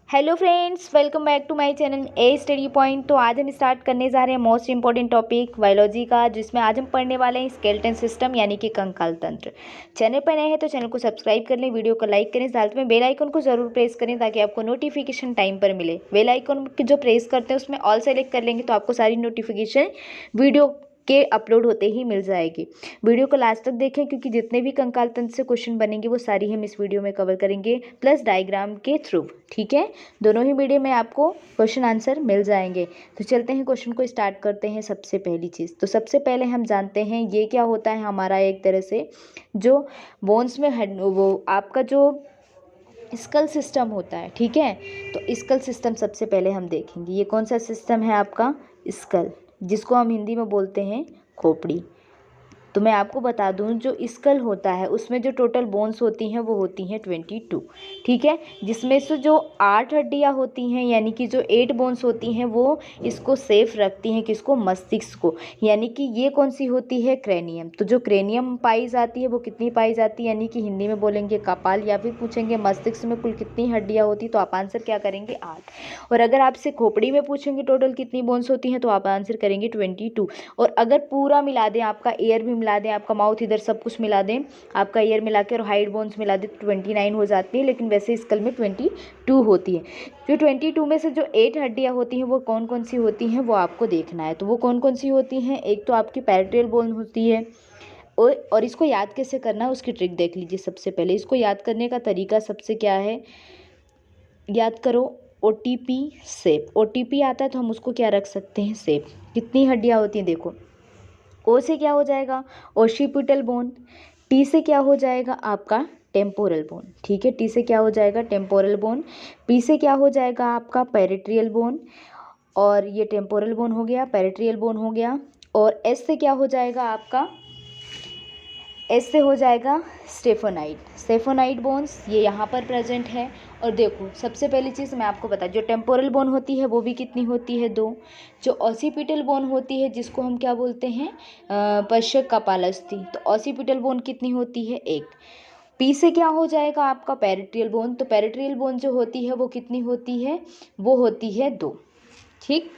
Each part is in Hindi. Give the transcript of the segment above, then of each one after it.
Hello friends, welcome back to my channel A study point. तो आज हम स्टार्ट करने जा रहे हैं मोस्ट इंपॉर्टेंट टॉपिक बायोलॉजी का, जिसमें आज हम पढ़ने वाले हैं स्केलेटन सिस्टम यानी कि कंकाल तंत्र। चैनल पर नए हैं तो चैनल को सब्सक्राइब कर लें, वीडियो को लाइक करें, साथ में बेल आइकन को जरूर प्रेस करें ताकि आपको नोटिफिकेशन टाइम पर मिले। बेल आइकन जो प्रेस करते हैं उसमें ऑल सेलेक्ट कर लेंगे तो आपको सारी नोटिफिकेशन वीडियो के अपलोड होते ही मिल जाएगी। वीडियो को लास्ट तक देखें क्योंकि जितने भी कंकाल तंत्र से क्वेश्चन बनेंगे वो सारी हम इस वीडियो में कवर करेंगे, प्लस डायग्राम के थ्रू। ठीक है, दोनों ही वीडियो में आपको क्वेश्चन आंसर मिल जाएंगे। तो चलते हैं क्वेश्चन को स्टार्ट करते हैं। सबसे पहली चीज़ तो सबसे पहले हम जानते हैं ये क्या होता है। हमारा एक तरह से जो बोन्स में वो आपका जो स्कल सिस्टम होता है, ठीक है। तो स्कल सिस्टम सबसे पहले हम देखेंगे। ये कौन सा सिस्टम है आपका? स्कल, जिसको हम हिंदी में बोलते हैं खोपड़ी। तो मैं आपको बता दूं, जो स्कल होता है उसमें जो टोटल बोन्स होती हैं वो होती हैं 22, ठीक है। जिसमें से जो 8 हड्डियां होती हैं यानी कि जो 8 बोन्स होती हैं वो इसको सेफ रखती हैं, किसको? मस्तिष्क को। यानी कि ये कौन सी होती है? क्रेनियम। तो जो क्रेनियम पाई जाती है वो कितनी पाई जाती है? यानी कि हिंदी में बोलेंगे कपाल, या फिर पूछेंगे मस्तिष्क में कुल कितनी हड्डियाँ होती, तो आप आंसर क्या करेंगे? 8। और अगर आपसे खोपड़ी में पूछेंगे टोटल कितनी बोन्स होती हैं तो आप आंसर करेंगे 22। और अगर पूरा मिला दें, आपका एयर भी मिला दें, आपका माउथ इधर सब कुछ मिला दें, आपका ईयर मिला के और हाइड बोन्स मिला दें तो 29 हो जाती है। लेकिन वैसे स्कल में 22 होती है। जो 22 में से जो 8 हड्डियाँ होती हैं वो कौन कौन सी होती हैं वो आपको देखना है। तो वो कौन कौन सी होती हैं? एक तो आपकी पैराइटल बोन होती है। और इसको याद कैसे करना है उसकी ट्रिक देख लीजिए। सबसे पहले इसको याद करने का तरीका सबसे क्या है, याद करो, OTP सेप। OTP आता है तो हम उसको क्या रख सकते हैं? सेप। कितनी हड्डियाँ होती हैं देखो। ओ से क्या हो जाएगा? ओशिपिटल बोन। टी से क्या हो जाएगा? आपका टेम्पोरल बोन, ठीक है। टी से क्या हो जाएगा? Temporal bone. पी से क्या हो जाएगा? आपका पेरिट्रियल बोन। और ये टेम्पोरल बोन हो गया, पेरिट्रियल बोन हो गया। और एस से क्या हो जाएगा? आपका एस से हो जाएगा स्टेफोनाइड। स्टेफोनाइड बोन्स ये यहाँ पर प्रेजेंट है। और देखो, सबसे पहली चीज़ मैं आपको बता, जो टेम्पोरल बोन होती है वो भी कितनी होती है? 2। जो ऑसिपिटल बोन होती है जिसको हम क्या बोलते हैं? पश्च कपालस्थि। तो ऑसिपिटल बोन कितनी होती है? 1। पी से क्या हो जाएगा? आपका पेरिट्रियल बोन। तो पेरिट्रियल बोन जो होती है वो कितनी होती है? वो होती है 2, ठीक।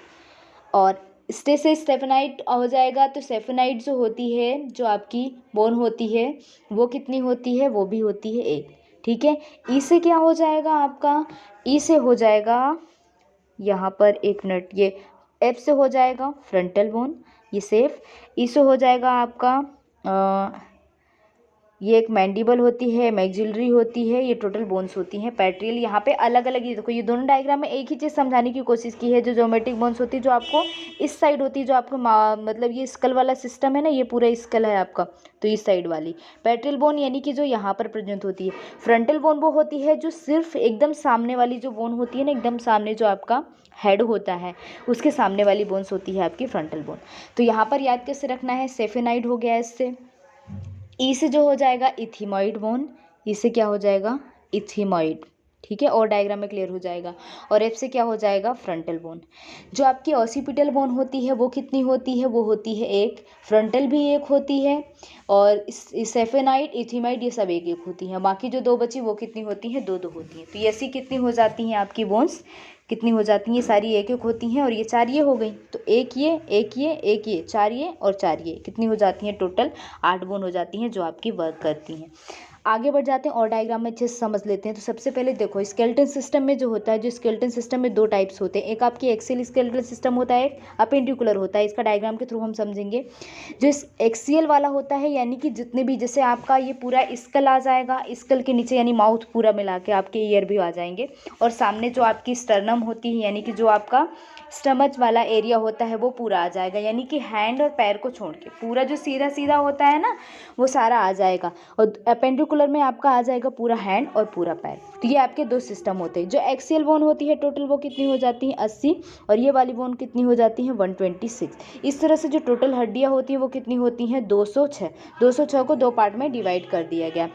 और स्टे से स्टेफेनाइट हो जाएगा। तो स्टेफेनाइट जो होती है, जो आपकी बोन होती है वो कितनी होती है? वो भी होती है 1, ठीक है। ई से क्या हो जाएगा? आपका ई से हो जाएगा यहाँ पर, एक मिनट, ये एफ से हो जाएगा फ्रंटल बोन, ये सेफ। ई से हो जाएगा आपका ये एक मैंडिबल होती है, मैक्सिलरी होती है, ये टोटल बोन्स होती हैं। पैट्रियल यहाँ पे अलग अलग, ये देखो, ये दोनों डायग्राम में एक ही चीज़ समझाने की कोशिश की है। जो ज्योमेट्रिक बोन्स होती है जो आपको इस साइड होती है, जो आपको मतलब ये स्कल वाला सिस्टम है ना, ये पूरा स्कल है आपका, तो इस साइड वाली पैट्रियल बोन यानी कि जो यहाँ पर प्रेजेंट होती है। फ्रंटल बोन वो होती है जो सिर्फ एकदम सामने वाली जो बोन होती है ना, एकदम सामने जो आपका हेड होता है उसके सामने वाली बोन्स होती है आपकी फ्रंटल बोन। तो यहाँ पर याद कैसे रखना है? सेफेनाइड हो गया इससे। ई से जो हो जाएगा इथिमॉइड बोन। ई से क्या हो जाएगा? इथिमॉइड, ठीक है। और डायग्राम में क्लियर हो जाएगा। और एफ से क्या हो जाएगा? Frontal bone. जो आपकी ऑसिपिटल बोन होती है वो कितनी होती है? वो होती है 1। फ्रंटल भी 1 होती है। और सेफेनाइड, इथिमाइड ये सब 1 1 होती हैं। बाकी जो 2 बची वो कितनी होती हैं? 2 2 होती हैं। तो ये ऐसी कितनी हो जाती हैं आपकी बोन्स? कितनी हो जाती हैं? सारी 1 1 होती हैं। और ये 4 ये हो गई, तो 1 ये 1 ये 1 ये 4 ये और 4 ये, कितनी हो जाती हैं? टोटल 8 बोन हो जाती हैं जो आपकी वर्क करती हैं। आगे बढ़ जाते हैं और डायग्राम में अच्छे से समझ लेते हैं। तो सबसे पहले देखो, स्केलेटन सिस्टम में जो होता है, जो स्केलेटन सिस्टम में 2 टाइप्स होते हैं। एक आपकी एक्सियल स्केलेटन सिस्टम होता है, एक अपेंडिकुलर होता है। इसका डायग्राम के थ्रू हम समझेंगे। जो एक्सियल वाला होता है यानी कि जितने भी, जैसे आपका ये पूरा स्कल आ जाएगा, स्कल के नीचे यानी माउथ पूरा मिला के आपके ईयर भी आ जाएंगे। और सामने जो आपकी स्टर्नम होती है यानी कि जो आपका स्टमच वाला एरिया होता है वो पूरा आ जाएगा। यानी कि हैंड और पैर को छोड़ के पूरा जो सीधा सीधा होता है ना वो सारा आ जाएगा। और अपेंडिकुलर में आपका आ जाएगा पूरा हैंड और पूरा पैर। तो ये आपके 2 सिस्टम होते हैं। जो एक्सियल बोन होती है टोटल वो कितनी हो जाती है? 80। और ये वाली बोन कितनी हो जाती है? 126। इस तरह से जो टोटल हड्डियाँ होती हैं वो कितनी होती हैं? 206। 206 को 2 पार्ट में डिवाइड कर दिया गया।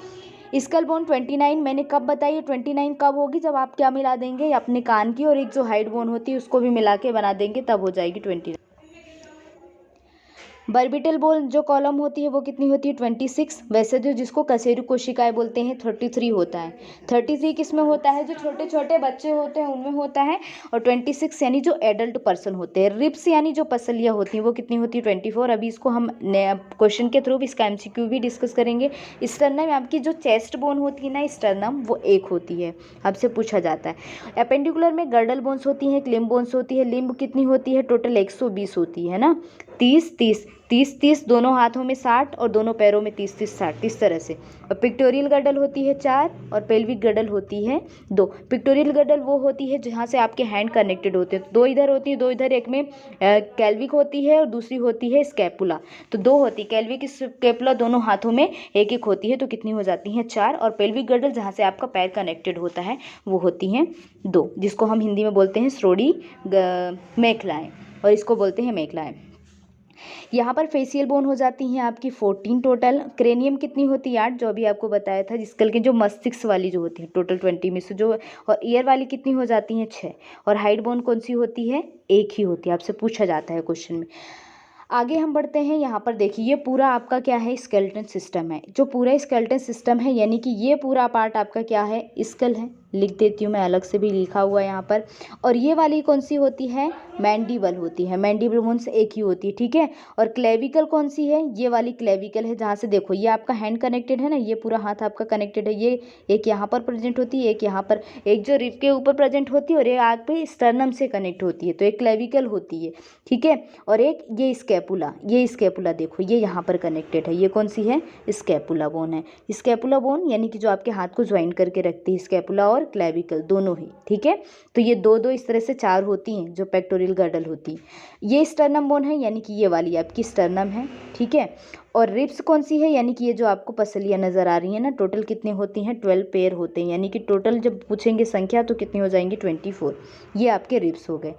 स्कल बोन 29 मैंने कब बताई? 29 कब होगी? जब आप क्या मिला देंगे? अपने कान की और एक जो हाइड बोन होती है उसको भी मिला के बना देंगे, तब हो जाएगी 29। बर्बिटल बोन जो कॉलम होती है वो कितनी होती है 26। वैसे जो जिसको कशेरुक कोशिकाएं बोलते हैं 33 होता है। 33 किस में होता है, जो छोटे छोटे बच्चे होते हैं उनमें होता है। और 26 यानी जो एडल्ट पर्सन होते हैं। रिब्स यानी जो पसलियाँ होती हैं वो कितनी होती है 24। अभी इसको हम क्वेश्चन के थ्रू इसका MCQ भी डिस्कस करेंगे। स्टर्नम आपकी जो चेस्ट बोन होती है ना स्टर्नम, वो एक होती है, आपसे पूछा जाता है। एपेंडिकुलर में गर्डल बोन्स होती हैं, क्लिम्ब बोन्स होती है। लिम्ब कितनी होती है, टोटल 120 होती है ना, 30 दोनों हाथों में 60 और दोनों पैरों में 30 इस तरह से। और पिक्टोरियल गर्डल होती है 4 और पेल्विक गर्डल होती है 2। पिक्टोरियल गर्डल वो होती है जहाँ से आपके हैंड कनेक्टेड होते हैं, 2 इधर होती है 2 इधर, एक में कैल्विक होती है और दूसरी होती है स्कैपुला। तो 2 होती, कैल्विक स्कैपुला दोनों हाथों में एक एक होती है, तो कितनी हो जाती हैं 4। और पेल्विक गर्डल जहाँ से आपका पैर कनेक्टेड होता है वो होती हैं 2, जिसको हम हिंदी में बोलते हैं श्रोड़ी मेखलाएँ, और इसको बोलते हैं मेखलाएँ। यहाँ पर फेशियल बोन हो जाती हैं आपकी 14 टोटल। क्रेनियम कितनी होती है 8, जो अभी आपको बताया था। स्कल के जो मस्तिष्क वाली जो होती है टोटल 20 में से जो, और ईयर वाली कितनी हो जाती हैं 6। और हाइड बोन कौन सी होती है, एक ही होती है, आपसे पूछा जाता है क्वेश्चन में। आगे हम बढ़ते हैं। यहाँ पर देखिए ये पूरा आपका क्या है, स्केलेटन सिस्टम है। जो पूरा स्केलेटन सिस्टम है यानी कि ये पूरा पार्ट आपका क्या है, स्कल है। लिख देती हूँ मैं, अलग से भी लिखा हुआ है यहाँ पर। और ये वाली कौन सी होती है, मैंडिबल होती है। मैंडिबल बोन्स एक ही होती है, ठीक है। और क्लेविकल कौन सी है, ये वाली क्लेविकल है, जहाँ से देखो ये आपका हैंड कनेक्टेड है ना, ये पूरा हाथ आपका कनेक्टेड है। ये एक यहाँ पर प्रेजेंट होती है, एक यहाँ पर, एक जो रिब के ऊपर प्रेजेंट होती है और एक आग पे स्टर्नम से कनेक्ट होती है, तो एक क्लेविकल होती है, ठीक है। और एक ये स्कैपुला, ये स्कैपुला देखो ये यहाँ पर कनेक्टेड है, ये कौन सी है, स्कैपुला बोन है। स्कैपुला बोन यानी कि जो आपके हाथ को ज्वाइन करके रखती है, स्कैपुला और क्लेविकल दोनों ही, ठीक है। तो ये दो दो इस तरह से 4 होती हैं जो पेक्टोरियल गर्डल होती है। ये स्टर्नम बोन है यानी कि ये वाली आपकी स्टर्नम है, ठीक है। और रिब्स कौन सी है, यानी कि ये जो आपको पसलियाँ नज़र आ रही हैं ना, टोटल कितने होती हैं 12 पेयर होते हैं, यानी कि टोटल जब पूछेंगे संख्या तो कितनी हो जाएंगी 24। ये आपके रिब्स हो गए।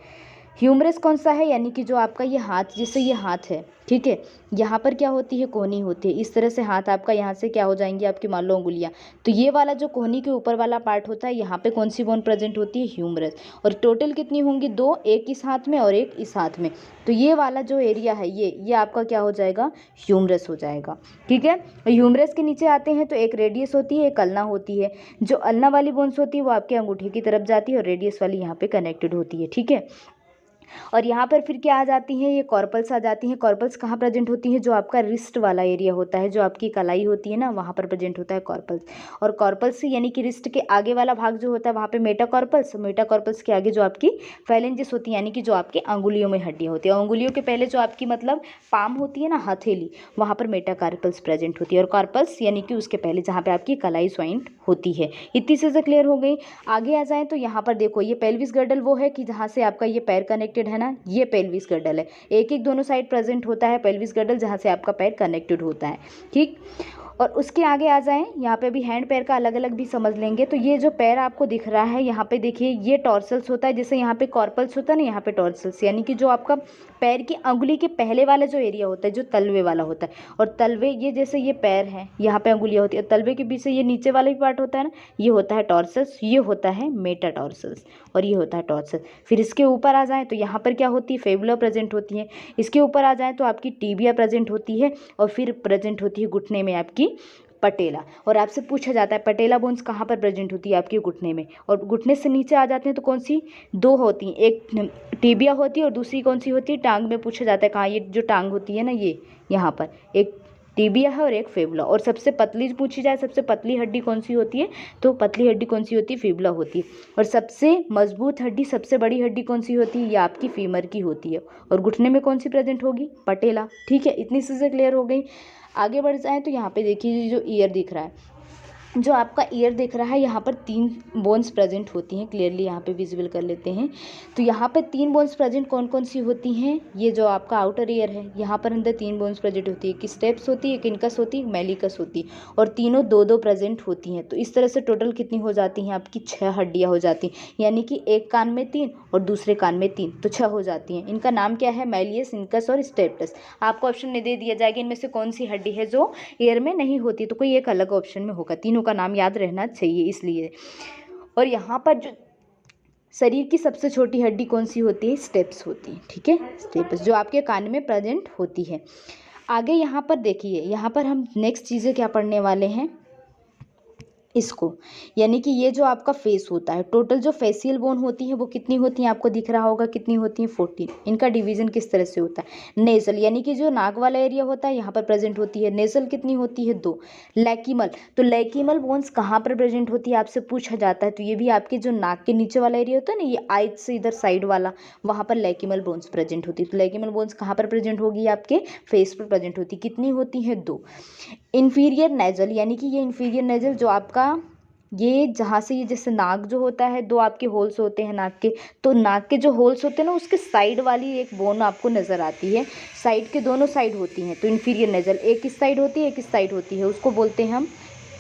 ह्यूमरस कौन सा है, यानी कि जो आपका ये हाथ, जिससे ये हाथ है, ठीक है, यहाँ पर क्या होती है, कोहनी होती है। इस तरह से हाथ आपका यहाँ से क्या हो जाएंगी आपकी मान लो उंगलियाँ। तो ये वाला जो कोहनी के ऊपर वाला पार्ट होता है, यहाँ पे कौन सी बोन प्रेजेंट होती है, ह्यूमरस। और टोटल कितनी होंगी 2, एक इस हाथ में और एक इस हाथ में। तो ये वाला जो एरिया है ये आपका क्या हो जाएगा, ह्यूमरस हो जाएगा, ठीक है। ह्यूमरस के नीचे आते हैं तो एक रेडियस होती है, एक अल्ना होती है। जो अल्ना वाली बोन्स होती है वो आपके अंगूठे की तरफ जाती है और रेडियस वाली यहाँ पे कनेक्टेड होती है, ठीक है। और यहाँ पर फिर क्या आ जाती हैं, ये कॉर्पल्स आ जाती हैं। कॉर्पल्स कहाँ प्रेजेंट होती हैं, जो आपका रिस्ट वाला एरिया होता है, जो आपकी कलाई होती है ना, वहाँ पर प्रेजेंट होता है कॉर्पल्स। और कॉर्पल्स यानी कि रिस्ट के आगे वाला भाग जो होता है वहाँ पे मेटाकॉर्पल्स, मेटाकॉर्पल्स के आगे जो आपकी फैलेंजेस होती है, यानी कि जो आपके अंगुलियों में हड्डियाँ होती है। अंगुलियों के पहले जो आपकी मतलब पाम होती है ना, हथेली, वहाँ पर मेटाकार्पल्स प्रेजेंट होती है। और कॉर्पल्स यानी कि उसके पहले जहाँ पे आपकी कलाई ज्वाइंट होती है। इतनी चीज़ें क्लियर हो गई। आगे आ जाएँ तो यहाँ पर देखो ये पेल्विस गर्डल वो है कि जहाँ से आपका ये पैर कनेक्टेड है ना, ये पेल्विस गर्डल है। एक एक दोनों साइड प्रेजेंट होता है पेल्विस गर्डल, जहाँ से आपका पैर कनेक्टेड होता है, ठीक। और उसके आगे आ जाएं, यहाँ पे भी हैंड पैर का अलग अलग भी समझ लेंगे। तो ये जो पैर आपको दिख रहा है यहाँ पे देखिए, ये टॉर्सल्स होता है। जैसे यहाँ पे कॉर्पल्स होता है ना, यहाँ पे टॉर्सल्स, यानी कि जो आपका पैर की अंगुली के पहले वाला जो एरिया होता है, जो तलवे वाला होता है। और तलवे, ये जैसे ये पैर है, यहाँ पे अंगुलियाँ होती है, तलवे के बीच से ये नीचे वाला भी पार्ट होता है ना, ये होता है टॉर्सल्स, ये होता है मेटाटॉर्सल्स, और ये होता है टॉर्सल्स। फिर इसके ऊपर आ जाएँ तो यहाँ पर क्या होती है, फेबुला प्रेजेंट होती है। इसके ऊपर आ जाएँ तो आपकी टीबिया प्रेजेंट होती है, और फिर प्रेजेंट होती है घुटने में आपकी पटेला। और आपसे पूछा जाता है पटेला बोन्स कहाँ पर प्रेजेंट होती है, आपके घुटने में। और घुटने से नीचे आ जाते हैं तो कौन सी, 2 होती हैं, एक टीबिया होती है और दूसरी कौन सी होती है, टांग में पूछा जाता है कहाँ, ये जो टांग होती है ना, ये यहाँ पर एक टीबिया है और एक फेबुला। और सबसे पतली पूछी जाए, सबसे पतली हड्डी कौन सी होती है, तो पतली हड्डी कौन सी होती है, फेबुला होती है। और सबसे मजबूत हड्डी, सबसे बड़ी हड्डी कौन सी होती है, ये आपकी फीमर की होती है। और घुटने में कौन सी प्रेजेंट होगी, पटेला, ठीक है। इतनी चीज़ें क्लियर हो गई। आगे बढ़ जाएँ तो यहाँ पे देखिए जो ईयर दिख रहा है, जो आपका ईयर दिख रहा है, यहाँ पर 3 बोन्स प्रेजेंट होती हैं, क्लियरली यहाँ पे विजिबल कर लेते हैं। तो यहाँ पे 3 बोन्स प्रेजेंट कौन कौन सी होती हैं, ये जो आपका आउटर ईयर है, यहाँ पर अंदर 3 बोन्स प्रेजेंट होती है। एक स्टेप्स होती है, एक इनकस होती है, एक मेलिकस होती है। और तीनों 2-2 प्रेजेंट होती हैं। तो इस तरह से टोटल कितनी हो जाती हैं आपकी, 6 हड्डियाँ हो जाती हैं। यानी कि एक कान में 3 और दूसरे कान में 3, तो 6 हो जाती हैं। इनका नाम क्या है, मेलियस, इनकस और स्टेप्टस। आपको ऑप्शन में दे दिया जाएगा इनमें से कौन सी हड्डी है जो ईयर में नहीं होती, तो कोई एक अलग ऑप्शन में होगा। तीनों का नाम याद रहना चाहिए इसलिए। और यहाँ पर जो शरीर की सबसे छोटी हड्डी कौन सी होती है? स्टेप्स होती है, ठीक है, स्टेप्स, जो आपके कान में प्रेजेंट होती है। आगे यहाँ पर देखिए, यहाँ पर हम नेक्स्ट चीज़ें क्या पढ़ने वाले हैं, इसको, यानी कि ये जो आपका फेस होता है, टोटल जो फेशियल बोन होती है वो कितनी होती है? आपको दिख रहा होगा कितनी होती है? 14। इनका डिवीजन किस तरह से होता है? नेजल, यानी कि जो नाक वाला एरिया होता है यहाँ पर प्रेजेंट होती है, नेजल कितनी होती है? 2। लैक्रिमल, तो लैक्रिमल बोन्स कहाँ पर प्रेजेंट होती है आपसे पूछा जाता है, तो ये भी आपके जो नाक के नीचे वाला एरिया होता है ना, ये आइज से इधर साइड वाला, वहाँ पर लैक्रिमल बोन्स प्रेजेंट होती है। तो लैक्रिमल बोन्स कहाँ पर प्रेजेंट होगी? आपके फेस पर प्रेजेंट होती है। कितनी होती है? 2। इन्फीरियर नेजल, यानी कि ये इन्फीरियर नेजल जो आपका, ये जहाँ से, ये जैसे नाक जो होता है, 2 आपके होल्स होते हैं नाक के, तो नाक के जो होल्स होते हैं ना, उसके साइड वाली एक बोन आपको नज़र आती है, साइड के दोनों साइड होती हैं, तो इन्फीरियर नेजल एक इस साइड होती है, एक इस साइड होती है, उसको बोलते हैं हम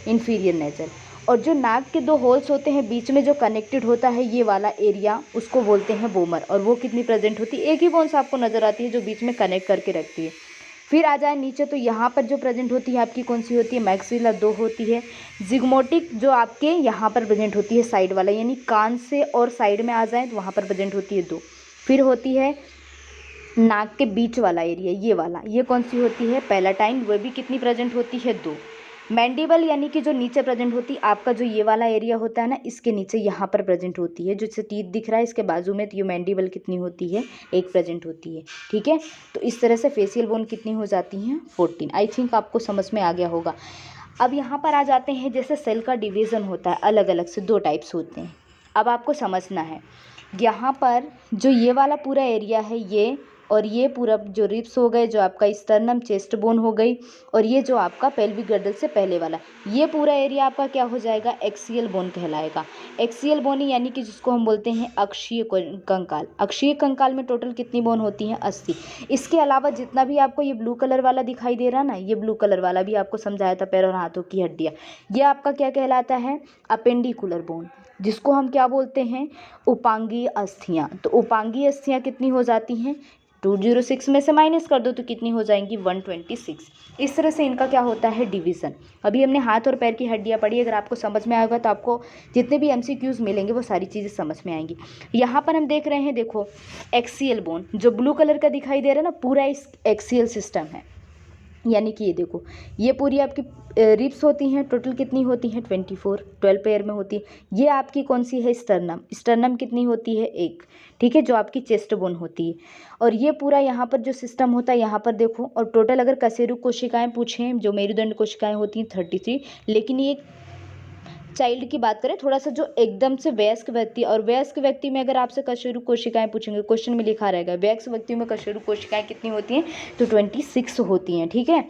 इन्फीरियर नेजल। और जो नाक के 2 होल्स होते हैं, बीच में जो कनेक्टेड होता है ये वाला एरिया, उसको बोलते हैं वोमर, और वो कितनी प्रेजेंट होती है? एक ही बोन्स आपको नज़र आती है जो बीच में कनेक्ट करके रखती है। फिर आ जाए नीचे, तो यहाँ पर जो प्रेजेंट होती है आपकी कौन सी होती है? मैक्सिला 2 होती है। जिग्मोटिक जो आपके यहाँ पर प्रेजेंट होती है साइड वाला, यानी कान से और साइड में आ जाए तो वहाँ पर प्रेजेंट होती है 2। फिर होती है नाक के बीच वाला एरिया, ये वाला, ये कौन सी होती है? पैलाटाइन, वो भी कितनी प्रेजेंट होती है? 2। मैंडिबल, यानी कि जो नीचे प्रेजेंट होती है आपका, जो ये वाला एरिया होता है ना, इसके नीचे यहाँ पर प्रेजेंट होती है, जो इससे टीथ दिख रहा है इसके बाजू में, तो ये मैंडिबल कितनी होती है? 1 प्रेजेंट होती है, ठीक है। तो इस तरह से फेशियल बोन कितनी हो जाती हैं? 14। आई थिंक आपको समझ में आ गया होगा। अब यहाँ पर आ जाते हैं, जैसे सेल का डिवीज़न होता है अलग अलग से, 2 टाइप्स होते हैं। अब आपको समझना है, यहाँ पर जो ये वाला पूरा एरिया है, ये और ये पूरा जो रिब्स हो गए, जो आपका स्टर्नम चेस्ट बोन हो गई, और ये जो आपका पेल्विक गर्दल से पहले वाला, ये पूरा एरिया आपका क्या हो जाएगा? एक्सियल बोन कहलाएगा। एक्सियल बोन यानी कि जिसको हम बोलते हैं अक्षीय कंकाल। अक्षीय कंकाल में टोटल कितनी बोन होती हैं? 80। इसके अलावा जितना भी आपको ये ब्लू कलर वाला दिखाई दे रहा ना, ये ब्लू कलर वाला भी आपको समझाया था, पैर और हाथों की हड्डियाँ, ये आपका क्या कहलाता है? अपेंडिकुलर बोन, जिसको हम क्या बोलते हैं? उपांगीय अस्थियाँ। तो उपांगीय अस्थियाँ कितनी हो जाती हैं? 206 में से माइनस कर दो तो कितनी हो जाएंगी? 126। इस तरह से इनका क्या होता है? डिवीज़न। अभी हमने हाथ और पैर की हड्डियाँ पढ़ी, अगर आपको समझ में आएगा तो आपको जितने भी MCQs मिलेंगे वो सारी चीज़ें समझ में आएंगी। यहाँ पर हम देख रहे हैं, देखो, एक्सियल बोन जो ब्लू कलर का दिखाई दे रहा है ना, पूरा इस एक्सियल सिस्टम है, यानी कि ये देखो, ये पूरी आपकी रिब्स होती हैं, टोटल कितनी होती हैं? 24, 12 पेयर में होती है। ये आपकी कौन सी है? स्टर्नम। स्टर्नम कितनी होती है? 1, ठीक है, जो आपकी चेस्ट बोन होती है। और ये पूरा यहाँ पर जो सिस्टम होता है, यहाँ पर देखो, और टोटल अगर कशेरुक कोशिकाएं पूछें, जो मेरुदंड कोशिकाएं होती हैं, 33। लेकिन ये चाइल्ड की बात करें, थोड़ा सा जो एकदम से वयस्क व्यक्ति, और वयस्क व्यक्ति में अगर आपसे कशेरुक कोशिकाएं पूछेंगे, क्वेश्चन में लिखा रहेगा वयस्क व्यक्ति में कशेरुक कोशिकाएं कितनी होती हैं? तो 26 होती हैं, ठीक है।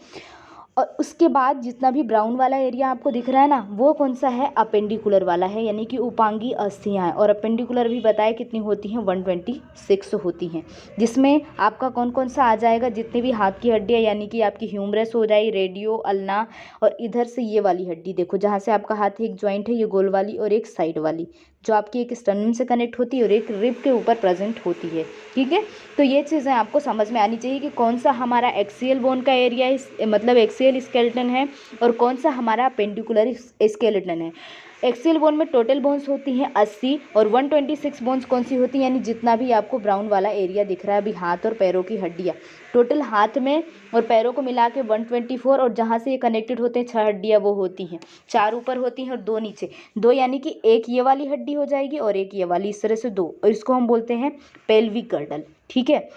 और उसके बाद जितना भी ब्राउन वाला एरिया आपको दिख रहा है ना, वो कौन सा है? अपेंडिकुलर वाला है, यानी कि उपांगी अस्थियाँ हैं। और अपेंडिकुलर भी बताया कितनी होती हैं? 126 होती हैं, जिसमें आपका कौन कौन सा आ जाएगा? जितनी भी हाथ की हड्डियाँ, यानी कि आपकी ह्यूमरस हो जाए, रेडियो, अल्ना, और इधर से ये वाली हड्डी देखो, जहाँ से आपका हाथ एक जॉइंट है, ये गोल वाली, और एक साइड वाली, जो आपकी एक स्टर्नम से कनेक्ट होती है और एक रिब के ऊपर प्रेजेंट होती है, ठीक है। तो ये चीज़ें आपको समझ में आनी चाहिए कि कौन सा हमारा एक्सियल बोन का एरिया मतलब एक्सियल स्केलेटन है, और कौन सा हमारा पेंडिकुलर स्केलेटन है। एक्सियल बोन में टोटल बोन्स होती हैं 80, और 126 बोन्स कौन सी होती हैं? यानी जितना भी आपको ब्राउन वाला एरिया दिख रहा है अभी, हाथ और पैरों की हड्डियाँ, टोटल हाथ में और पैरों को मिला के 124, और जहाँ से ये कनेक्टेड होते हैं 6 हड्डियाँ वो होती हैं, 4 ऊपर होती हैं और 2 नीचे, 2 यानी कि एक ये वाली हड्डी हो जाएगी और एक ये वाली, इस तरह से 2, और इसको हम बोलते हैं पेल्विक गर्डल, ठीक है।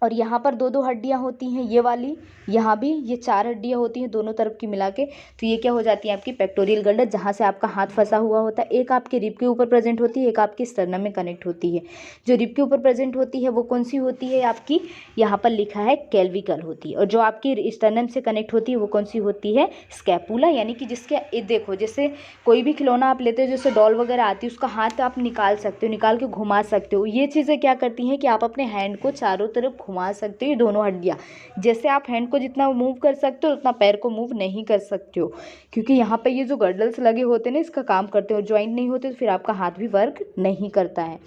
और यहाँ पर 2 हड्डियाँ होती हैं, ये वाली, यहाँ भी ये 4 हड्डियाँ होती हैं दोनों तरफ की मिला के, तो ये क्या हो जाती है? आपकी पेक्टोरियल गर्डल, जहाँ से आपका हाथ फंसा हुआ होता है। एक आपके रिब के ऊपर प्रेजेंट होती है, एक आपकी स्टर्नम में कनेक्ट होती है। जो रिब के ऊपर प्रेजेंट होती है वो कौन सी होती है? आपकी यहाँ पर लिखा है कैल्विकल होती है। और जो आपकी स्टर्नम से कनेक्ट होती है वो कौन सी होती है? स्कैपुला, यानी कि जिसके देखो, जैसे कोई भी खिलौना आप लेते हो, जैसे डॉल वगैरह आती है, उसका हाथ आप निकाल सकते हो, निकाल के घुमा सकते हो। ये चीज़ें क्या करती हैं कि आप अपने हैंड को चारों तरफ घुमा सकते हो, ये दोनों हड्डियाँ। जैसे आप हैंड को जितना मूव कर सकते हो उतना पैर को मूव नहीं कर सकते हो, क्योंकि यहाँ पे ये जो गर्डल्स लगे होते हैं ना, इसका काम करते हो। ज्वाइंट नहीं होते तो फिर आपका हाथ भी वर्क नहीं करता है।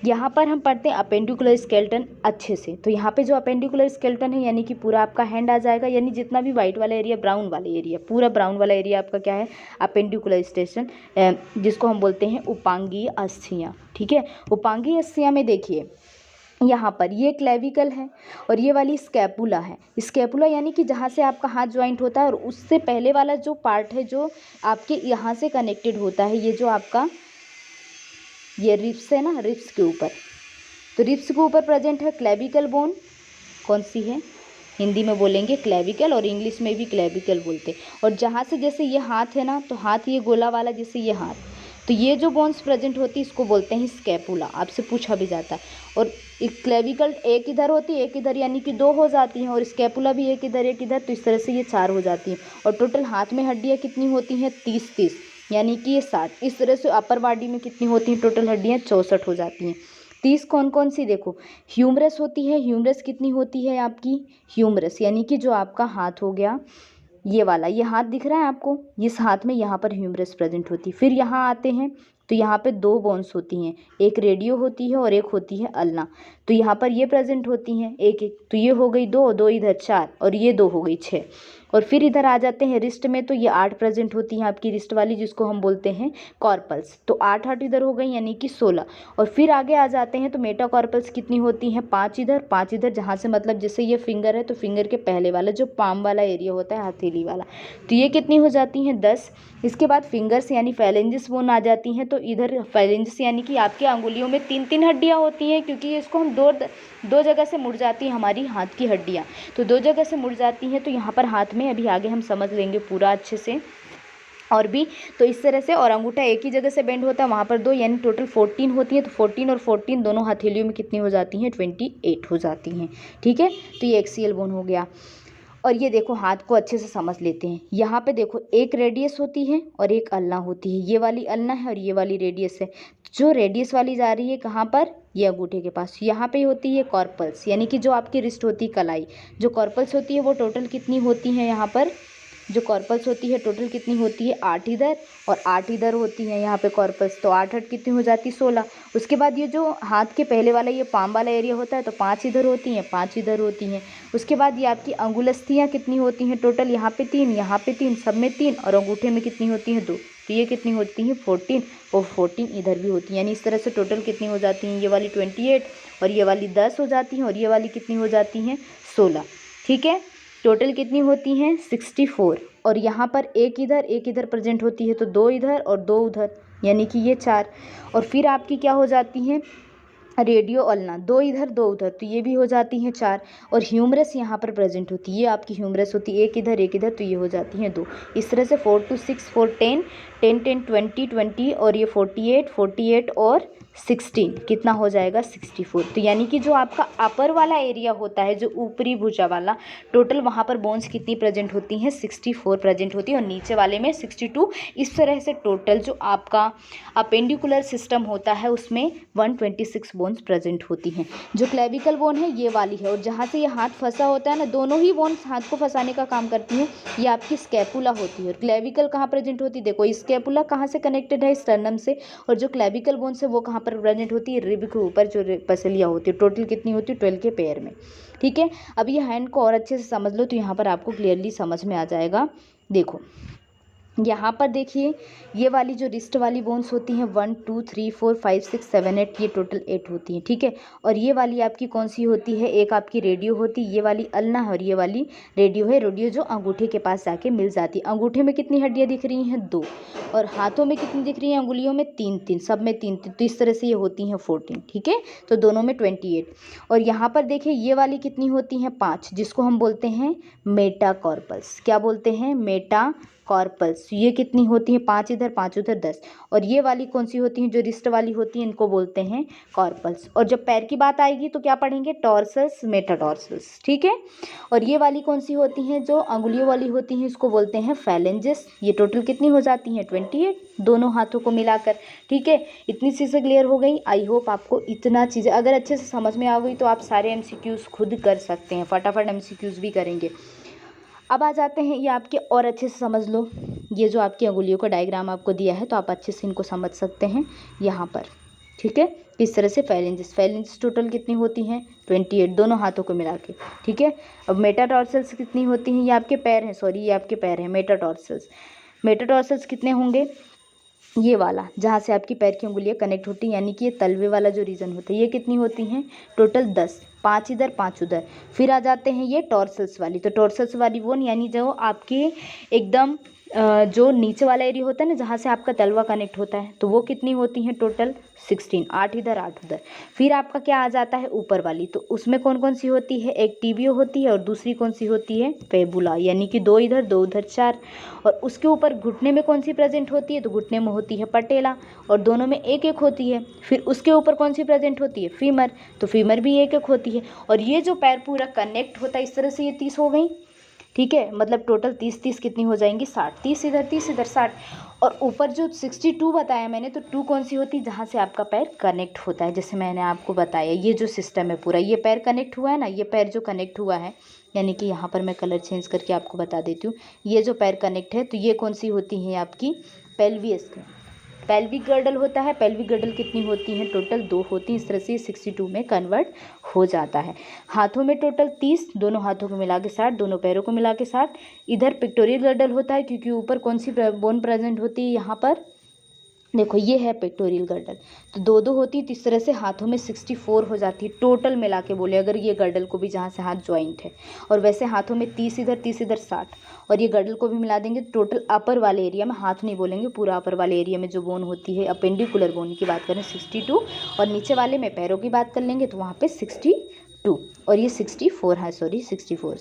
यहाँ पर हम पढ़ते हैं अपेंडिकुलर स्केलेटन अच्छे से। तो यहाँ पे जो अपेंडिकुलर स्केलेटन है यानी कि पूरा आपका हैंड आ जाएगा, यानी जितना भी वाइट वाला एरिया, ब्राउन वाला एरिया, पूरा ब्राउन वाला एरिया आपका क्या है, अपेंडिकुलर स्टेशन, जिसको हम बोलते हैं उपांगीय अस्थियाँ। ठीक है, उपांगीय अस्थियाँ में देखिए यहाँ पर ये क्लेविकल है और ये वाली स्कैपुला है। स्कैपुला यानी कि जहाँ से आपका हाथ ज्वाइंट होता है और उससे पहले वाला जो पार्ट है जो आपके यहाँ से कनेक्टेड होता है, ये जो आपका ये रिब्स है ना, रिब्स के ऊपर, तो रिब्स के ऊपर प्रेजेंट है क्लेविकल बोन। कौन सी है, हिंदी में बोलेंगे क्लेविकल और इंग्लिश में भी क्लेविकल बोलते हैं। और जहाँ से जैसे ये हाथ है ना, तो हाथ ये गोला वाला जैसे ये हाथ, तो ये जो बोन्स प्रेजेंट होती है इसको बोलते हैं स्कैपुला, आपसे पूछा भी जाता है। और क्लेविकल एक इधर होती है एक इधर, यानी कि 2 हो जाती हैं, और स्कैपुला भी एक इधर एक इधर, तो इस तरह से ये 4 हो जाती हैं। और टोटल हाथ में हड्डियाँ कितनी होती हैं, 30 यानी कि ये 60। इस तरह से अपर बॉडी में कितनी होती हैं टोटल हड्डियाँ, 64 हो जाती हैं। 30 कौन कौन सी, देखो ह्यूमरस होती है। ह्यूमरस कितनी होती है आपकी, ह्यूमरस यानी कि जो आपका हाथ हो गया ये वाला, ये हाथ दिख रहा है आपको, इस हाथ में यहाँ पर ह्यूमरस प्रेजेंट होती है। फिर यहाँ आते हैं तो यहाँ पे 2 बोन्स होती हैं, एक रेडियो होती है और एक होती है अल्ना। तो यहाँ पर ये प्रेजेंट होती हैं एक एक, तो ये हो गई 2, 2 इधर 4 और ये 2 हो गई 6। और फिर इधर आ जाते हैं रिस्ट में, तो ये 8 प्रेजेंट होती हैं आपकी रिस्ट वाली, जिसको हम बोलते हैं कॉर्पल्स। तो 8 8 इधर हो गई यानी कि 16। और फिर आगे आ जाते हैं तो मेटाकॉर्पल्स कितनी होती हैं, 5 इधर 5 इधर, जहाँ से मतलब जैसे ये फिंगर है तो फिंगर के पहले वाला जो पाम वाला एरिया होता है, हथेली वाला, तो ये कितनी हो जाती हैं, 10। इसके बाद फिंगर्स यानी फैलेंजिस बोन आ जाती हैं। तो इधर फैलेंजिस यानी कि आपकी अंगुलियों में 3 हड्डियाँ होती हैं, क्योंकि इसको हम दो जगह से मुड़ जाती हैं हमारी हाथ की हड्डियाँ, तो 2 जगह से मुड़ जाती हैं। तो यहाँ पर हाथ में अभी आगे हम समझ लेंगे पूरा अच्छे से और भी। तो इस तरह से, और अंगूठा एक ही जगह से बेंड होता है, वहाँ पर 2 यानी टोटल 14 होती है। तो 14 और 14 दोनों हथेलियों में कितनी हो जाती हैं, 28 हो जाती हैं। ठीक है, तो ये एक्सियल बोन हो गया। और ये देखो हाथ को अच्छे से समझ लेते हैं। यहाँ पे देखो एक रेडियस होती है और एक अल्ना होती है, ये वाली अल्ना है और ये वाली रेडियस है। जो रेडियस वाली जा रही है कहाँ पर, ये अंगूठे के पास, यहाँ पे होती है कॉर्पल्स, यानी कि जो आपकी रिस्ट होती है कलाई। जो कॉर्पल्स होती है वो टोटल कितनी होती हैं, यहाँ पर जो कॉर्पल्स होती है टोटल कितनी होती है, 8 इधर और 8 इधर होती हैं यहाँ पे कॉर्पल्स। तो 8 8 कितनी हो जाती है, 16। उसके बाद ये जो हाथ के पहले वाला ये पाम वाला एरिया होता है, तो 5 इधर होती हैं 5 इधर होती हैं। उसके बाद ये आपकी अंगुलस्थियाँ कितनी होती हैं टोटल, यहाँ पे 3 यहाँ पे 3, सब में 3, और अंगूठे में कितनी होती हैं, 2। तो ये कितनी होती हैं, 14, और 14 इधर भी होती हैं। यानी इस तरह से टोटल कितनी हो जाती हैं, ये वाली 28 और ये वाली 10 हो जाती हैं, और ये वाली कितनी हो जाती हैं, 16। ठीक है, टोटल कितनी होती हैं, 64। और यहाँ पर एक इधर प्रेजेंट होती है, तो 2 इधर और 2 उधर, यानी कि ये 4। और फिर आपकी क्या हो जाती हैं, रेडियो अल्ना, 2 इधर 2 उधर, तो ये भी हो जाती हैं 4। और ह्यूमरस यहाँ पर प्रेजेंट होती है, ये आपकी ह्यूमरस होती है एक इधर, तो ये हो जाती हैं 2। इस तरह से 4 2 6 4 10 10 10 20 20, और ये 48 48 और 16 कितना हो जाएगा, 64। तो यानी कि जो आपका अपर वाला एरिया होता है, जो ऊपरी भुजा वाला, टोटल वहाँ पर बोन्स कितनी प्रेजेंट होती हैं, 64 प्रेजेंट होती है, और नीचे वाले में 62। इस तरह से टोटल जो आपका अपेंडिकुलर सिस्टम होता है उसमें 126 बोन्स प्रेजेंट होती हैं। जो क्लेविकल बोन है ये वाली है, और जहाँ से ये हाथ फंसा होता है ना, दोनों ही बोन्स हाथ को फंसाने का काम करती हैं। ये आपकी स्कैपुला होती है। और क्लेविकल कहाँ प्रेजेंट होती है, देखो स्कैपुला कहाँ से कनेक्टेड है, स्टर्नम से, और जो क्लेविकल बोन्स है वो कहाँ पर प्रेजेंट होती है, रिब के ऊपर जो पसलियाँ होती है। टोटल कितनी होती है, 12 के पेयर में। ठीक है, अब ये हैंड को और अच्छे से समझ लो, तो यहाँ पर आपको क्लियरली समझ में आ जाएगा। देखो यहाँ पर देखिए, ये वाली जो रिस्ट वाली बोन्स होती हैं 1 2 3 4 5 6 7 8, ये टोटल 8 होती हैं। ठीक है, और ये वाली आपकी कौन सी होती है, एक आपकी रेडियो होती है, ये वाली अल्ना है और ये वाली रेडियो है। रेडियो जो अंगूठे के पास जाके मिल जाती है। अंगूठे में कितनी हड्डियाँ दिख रही हैं, 2, और हाथों में कितनी दिख रही हैं, अंगुलियों में 3 सब में 3 तो इस तरह से ये होती हैं 14। ठीक है, तो दोनों में 28। और यहाँ पर देखिए ये वाली कितनी होती हैं, 5, जिसको हम बोलते हैं मेटाकॉर्पल्स। क्या बोलते हैं, मेटा कॉर्पल्स। ये कितनी होती हैं, 5 इधर 5 उधर, 10। और ये वाली कौन सी होती हैं, जो रिस्ट वाली होती हैं, इनको बोलते हैं कॉर्पल्स। और जब पैर की बात आएगी तो क्या पढ़ेंगे, टॉर्सल्स मेटाटॉर्सल्स। ठीक है, और ये वाली कौन सी होती हैं, जो अंगुलियों वाली होती हैं, इसको बोलते हैं फैलेंजेस। ये टोटल कितनी हो जाती हैं, 28, दोनों हाथों को मिलाकर। ठीक है, इतनी चीज़ें क्लियर हो गई। आई होप आपको इतना चीज़ें अगर अच्छे से समझ में आ गई तो आप सारे MCQs खुद कर सकते हैं, फटाफट MCQs भी करेंगे। अब आ जाते हैं, ये आपके और अच्छे से समझ लो, ये जो आपकी अंगुलियों का डायग्राम आपको दिया है, तो आप अच्छे से इनको समझ सकते हैं यहाँ पर। ठीक है। किस तरह से फैलेंजेस टोटल कितनी होती हैं 28 दोनों हाथों को मिला के, ठीक है। अब मेटाटॉर्सल्स कितनी होती हैं, ये आपके पैर हैं, सॉरी ये आपके पैर हैं मेटाटॉर्सल्स कितने होंगे, ये वाला जहाँ से आपकी पैर की उंगलियां कनेक्ट होती हैं, यानी कि ये तलवे वाला जो रीजन होता है, ये कितनी होती हैं टोटल 10, 5 इधर 5 उधर। फिर आ जाते हैं ये टॉर्सल्स वाली, तो टॉर्सल्स वाली वो यानी जो आपके एकदम जो नीचे वाला एरिया होता है ना, जहाँ से आपका तलवा कनेक्ट होता है, तो वो कितनी होती हैं टोटल 16, 8 इधर 8 उधर। फिर आपका क्या आ जाता है ऊपर वाली, तो उसमें कौन कौन सी होती है, एक टीबियो होती है और दूसरी कौन सी होती है फेबुला, यानी कि 2 इधर 2 उधर 4। और उसके ऊपर घुटने में कौन सी प्रेजेंट होती है, तो घुटने में होती है पटेला और दोनों में एक एक होती है। फिर उसके ऊपर कौन सी प्रेजेंट होती है फीमर, तो फीमर भी एक एक होती है। और ये जो पैर पूरा कनेक्ट होता है इस तरह से, ये 30 हो गई, ठीक है। मतलब टोटल 30 कितनी हो जाएंगी 60, 30 इधर 60। और ऊपर जो 62 बताया मैंने, तो 2 कौन सी होती है, जहाँ से आपका पैर कनेक्ट होता है, जैसे मैंने आपको बताया ये जो सिस्टम है पूरा, ये पैर कनेक्ट हुआ है ना, ये पैर जो कनेक्ट हुआ है, यानी कि यहाँ पर मैं कलर चेंज करके आपको बता देती हूँ, ये जो पैर कनेक्ट है, तो ये कौन सी होती हैं आपकी पेल्विक गर्डल होता है। पेल्विक गर्डल कितनी होती हैं टोटल 2 होती हैं। इस तरह से 62 में कन्वर्ट हो जाता है। हाथों में टोटल 30, दोनों हाथों को मिला के 60, दोनों पैरों को मिला के 60। इधर पिक्टोरियल गर्डल होता है, क्योंकि ऊपर कौन सी बोन प्रेजेंट होती है, यहाँ पर देखो ये है पेक्टोरियल गर्डल, तो 2 होती, तो इस तरह से हाथों में 64 हो जाती है टोटल मिला के बोले अगर ये गर्डल को भी, जहाँ से हाथ ज्वाइंट है। और वैसे हाथों में 30 इधर 60, और ये गर्डल को भी मिला देंगे तो टोटल अपर वाले एरिया में, हाथ नहीं बोलेंगे, पूरा अपर वाले एरिया में जो बोन होती है, अपेंडिकुलर बोन की बात करें 62, और नीचे वाले में पैरों की बात कर लेंगे तो वहाँ पे 62, और ये 64 है, सॉरी 62 और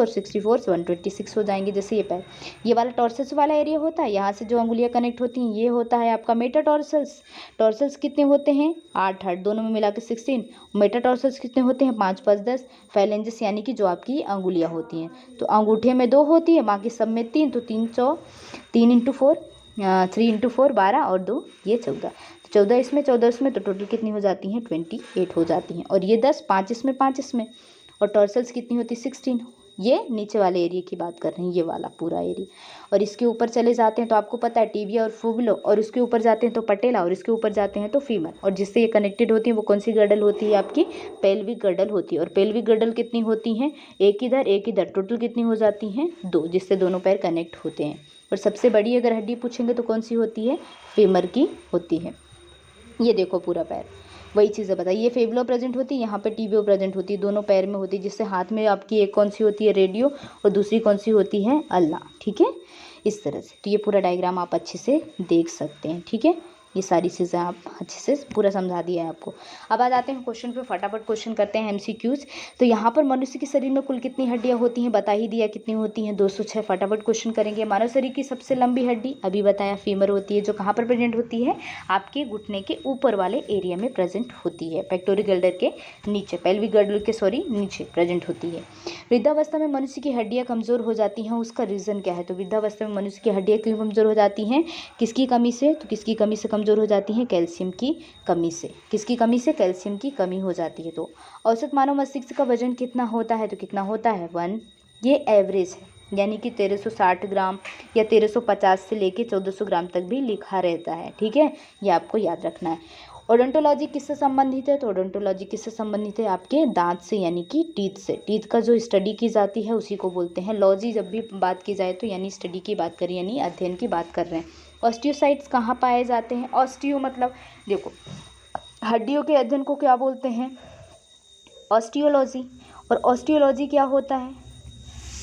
64 से 126 हो जाएंगे। जैसे ये पैर, ये वाला टॉर्सल्स वाला एरिया होता है, यहाँ से जो अंगुलियाँ कनेक्ट होती हैं, ये होता है आपका मेटाटॉर्सल्स। टॉर्सल्स कितने होते हैं 8 दोनों में मिला के 16। मेटाटॉर्सल्स कितने होते हैं 5 5 10। फैलेंजेस यानी कि जो आपकी अंगुलियाँ होती हैं, तो अंगूठे में 2 होती है, बाकी सब में 3, तो 3 इंटू 4 3 इंटू 4 12 और 2 ये 14, 14 इसमें 14 इसमें, तो टोटल कितनी हो जाती हैं 28 हो जाती हैं। और ये 10, 5 इसमें 5 इसमें, और टॉर्सल्स कितनी होती है 16। ये नीचे वाले एरिया की बात कर रहे हैं, ये वाला पूरा एरिया। और इसके ऊपर चले जाते हैं तो आपको पता है टीबिया और फुबुलो, और उसके ऊपर जाते हैं तो पटेला, और इसके ऊपर जाते हैं तो फीमर। और जिससे ये कनेक्टेड होती है वो कौन सी गर्डल होती है आपकी पेल्विक गर्डल होती है। और पेल्विक गर्डल कितनी होती हैं, एक इधर, टोटल कितनी हो जाती हैं 2, जिससे दोनों पैर कनेक्ट होते हैं। और सबसे बड़ी अगर हड्डी पूछेंगे तो कौन सी होती है, फीमर की होती है। ये देखो पूरा पैर, वही चीज़ें बताइए, ये फेबुला प्रेजेंट होती है, यहाँ पे टीबियो प्रेजेंट होती है, दोनों पैर में होती है। जिससे हाथ में आपकी एक कौन सी होती है रेडियो, और दूसरी कौन सी होती है अल्ला, ठीक है। इस तरह से तो ये पूरा डायग्राम आप अच्छे से देख सकते हैं, ठीक है। ये सारी चीज़ें आप अच्छे से पूरा समझा दिया है आपको। अब आ जाते हैं क्वेश्चन पे, फटाफट क्वेश्चन करते हैं MCQs। तो यहाँ पर मनुष्य के शरीर में कुल कितनी हड्डियाँ होती हैं, बता ही दिया कितनी होती हैं 206। फटाफट क्वेश्चन करेंगे। मानव शरीर की सबसे लंबी हड्डी अभी बताया फीमर होती है, जो कहाँ पर प्रेजेंट होती है, आपके घुटने के ऊपर वाले एरिया में प्रेजेंट होती है, पेक्टोरियल गर्डल के नीचे, पेल्विक गर्डल के नीचे प्रेजेंट होती है। वृद्धावस्था में मनुष्य की हड्डियाँ कमज़ोर हो जाती हैं, उसका रीज़न क्या है। तो वृद्धावस्था में मनुष्य की हड्डियाँ क्यों कमज़ोर हो जाती हैं, किसकी कमी से, तो किसकी कमी से कमज़ोर हो जाती हैं, कैल्शियम की कमी से। किसकी कमी से, कैल्शियम की कमी हो जाती है। तो औसत मानव मस्तिष्क का वजन कितना होता है, तो कितना होता है 1, ये एवरेज है, यानी कि 1360 ग्राम या 1350 से लेके 1400 ग्राम तक भी लिखा रहता है, ठीक है। ये आपको याद रखना है। ओडोंटोलॉजी किससे संबंधित है, तो ओडोंटोलॉजी किससे संबंधित है, आपके दांत से, यानी कि टीथ से। टीथ का जो स्टडी की जाती है उसी को बोलते हैं लॉजी। जब भी बात की जाए तो यानी स्टडी की बात करें, यानी अध्ययन की बात कर रहे हैं। ऑस्टियोसाइट्स कहाँ पाए जाते हैं, ऑस्टियो मतलब देखो हड्डियों के अध्ययन को क्या बोलते हैं, ऑस्टियोलॉजी। और ऑस्टियोलॉजी क्या होता है,